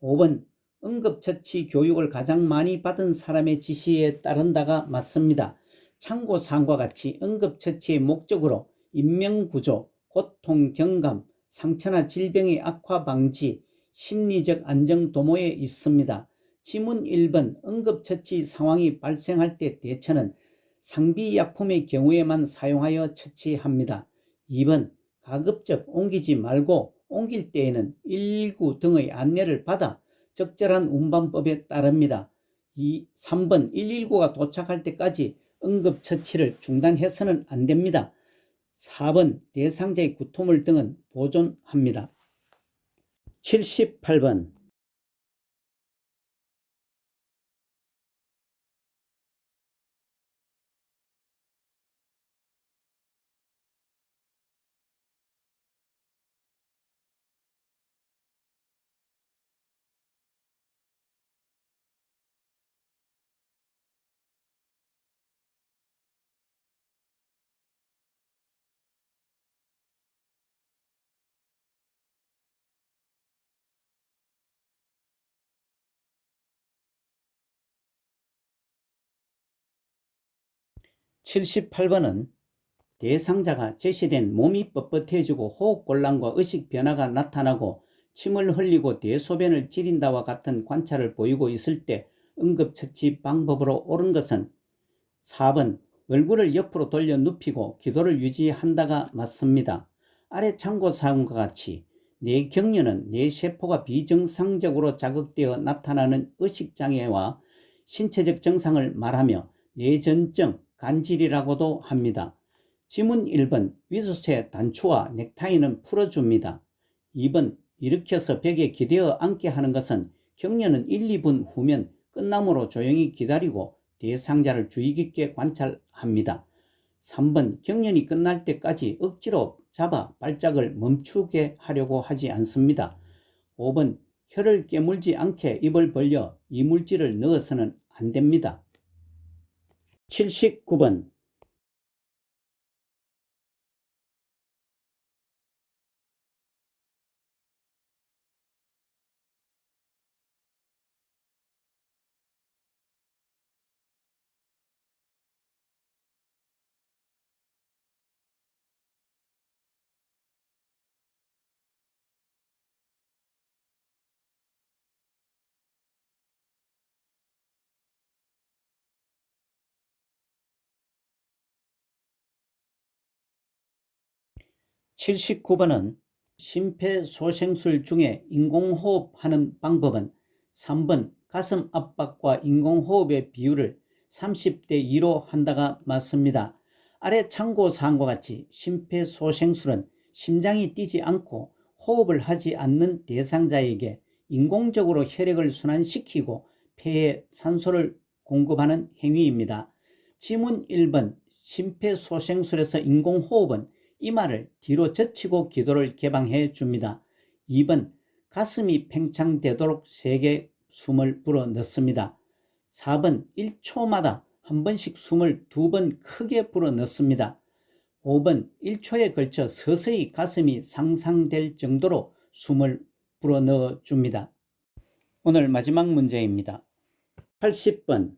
5번 응급처치 교육을 가장 많이 받은 사람의 지시에 따른다가 맞습니다. 참고사항과 같이 응급처치의 목적으로 인명구조, 고통 경감, 상처나 질병의 악화 방지, 심리적 안정 도모에 있습니다. 지문 1번 응급처치 상황이 발생할 때 대처는 상비약품의 경우에만 사용하여 처치합니다. 2번 가급적 옮기지 말고 옮길 때에는 119 등의 안내를 받아 적절한 운반법에 따릅니다. 3번 119가 도착할 때까지 응급처치를 중단해서는 안됩니다. 4번 대상자의 구토물 등은 보존합니다. 78번 78번은 대상자가 제시된 몸이 뻣뻣해지고 호흡곤란과 의식 변화가 나타나고 침을 흘리고 대소변을 지린다와 같은 관찰을 보이고 있을 때 응급처치 방법으로 옳은 것은 4번 얼굴을 옆으로 돌려 눕히고 기도를 유지한다가 맞습니다. 아래 참고사항과 같이 뇌경련은 뇌세포가 비정상적으로 자극되어 나타나는 의식장애와 신체적 정상을 말하며 뇌전증, 간질이라고도 합니다. 지문 1번 위수세 단추와 넥타이는 풀어줍니다. 2번 일으켜서 벽에 기대어 앉게 하는 것은 경련은 1, 2분 후면 끝남으로 조용히 기다리고 대상자를 주의 깊게 관찰합니다. 3번 경련이 끝날 때까지 억지로 잡아 발작을 멈추게 하려고 하지 않습니다. 5번 혀를 깨물지 않게 입을 벌려 이물질을 넣어서는 안 됩니다. 79번 (79번은) 심폐소생술 중에 인공호흡하는 방법은 3번 가슴 압박과 인공호흡의 비율을 30대 2로 한다가 맞습니다. 아래 참고사항과 같이 심폐소생술은 심장이 뛰지 않고 호흡을 하지 않는 대상자에게 인공적으로 혈액을 순환시키고 폐에 산소를 공급하는 행위입니다. 지문 1번 심폐소생술에서 인공호흡은 이마를 뒤로 젖히고 기도를 개방해 줍니다. 2번 가슴이 팽창되도록 세게 숨을 불어 넣습니다. 4번 1초마다 한 번씩 숨을 2번 크게 불어 넣습니다. 5번 1초에 걸쳐 서서히 가슴이 상상될 정도로 숨을 불어 넣어 줍니다. 오늘 마지막 문제입니다. 80번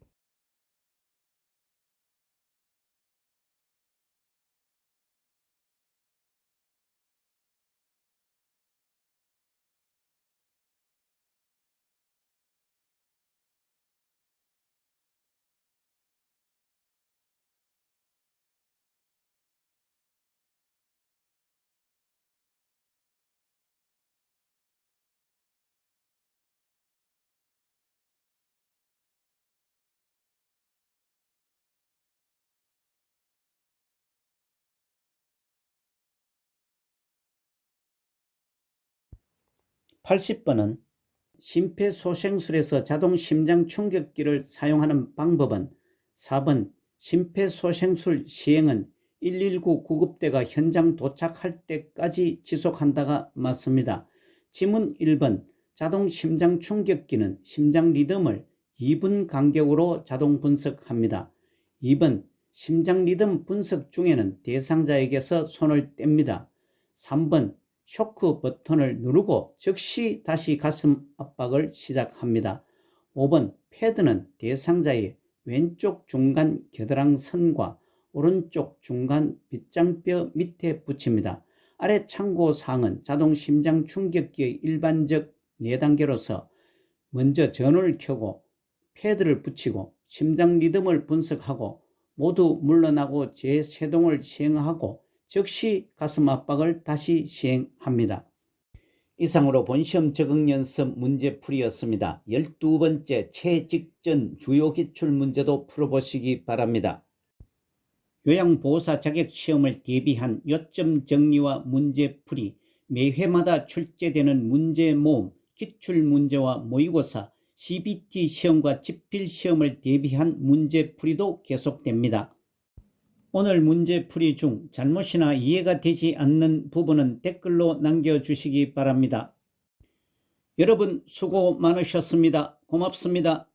80번은 심폐소생술에서 자동 심장 충격기를 사용하는 방법은 4번 심폐소생술 시행은 119 구급대가 현장 도착할 때까지 지속한다가 맞습니다. 지문 1번 자동 심장 충격기는 심장 리듬을 2분 간격으로 자동 분석합니다. 2번 심장 리듬 분석 중에는 대상자에게서 손을 뗍니다. 3번 쇼크 버튼을 누르고 즉시 다시 가슴 압박을 시작합니다. 5번 패드는 대상자의 왼쪽 중간 겨드랑선과 오른쪽 중간 빗장뼈 밑에 붙입니다. 아래 참고사항은 자동 심장 충격기의 일반적 4단계로서 먼저 전원을 켜고 패드를 붙이고 심장 리듬을 분석하고 모두 물러나고 재세동을 시행하고 즉시 가슴 압박을 다시 시행합니다. 이상으로 본시험 적응 연습 문제풀이였습니다. 12번째 채직전 주요 기출 문제도 풀어보시기 바랍니다. 요양보호사 자격시험을 대비한 요점 정리와 문제풀이, 매 회마다 출제되는 문제 모음, 기출문제와 모의고사, CBT 시험과 집필시험을 대비한 문제풀이도 계속됩니다. 오늘 문제풀이 중 잘못이나 이해가 되지 않는 부분은 댓글로 남겨주시기 바랍니다. 여러분 수고 많으셨습니다. 고맙습니다.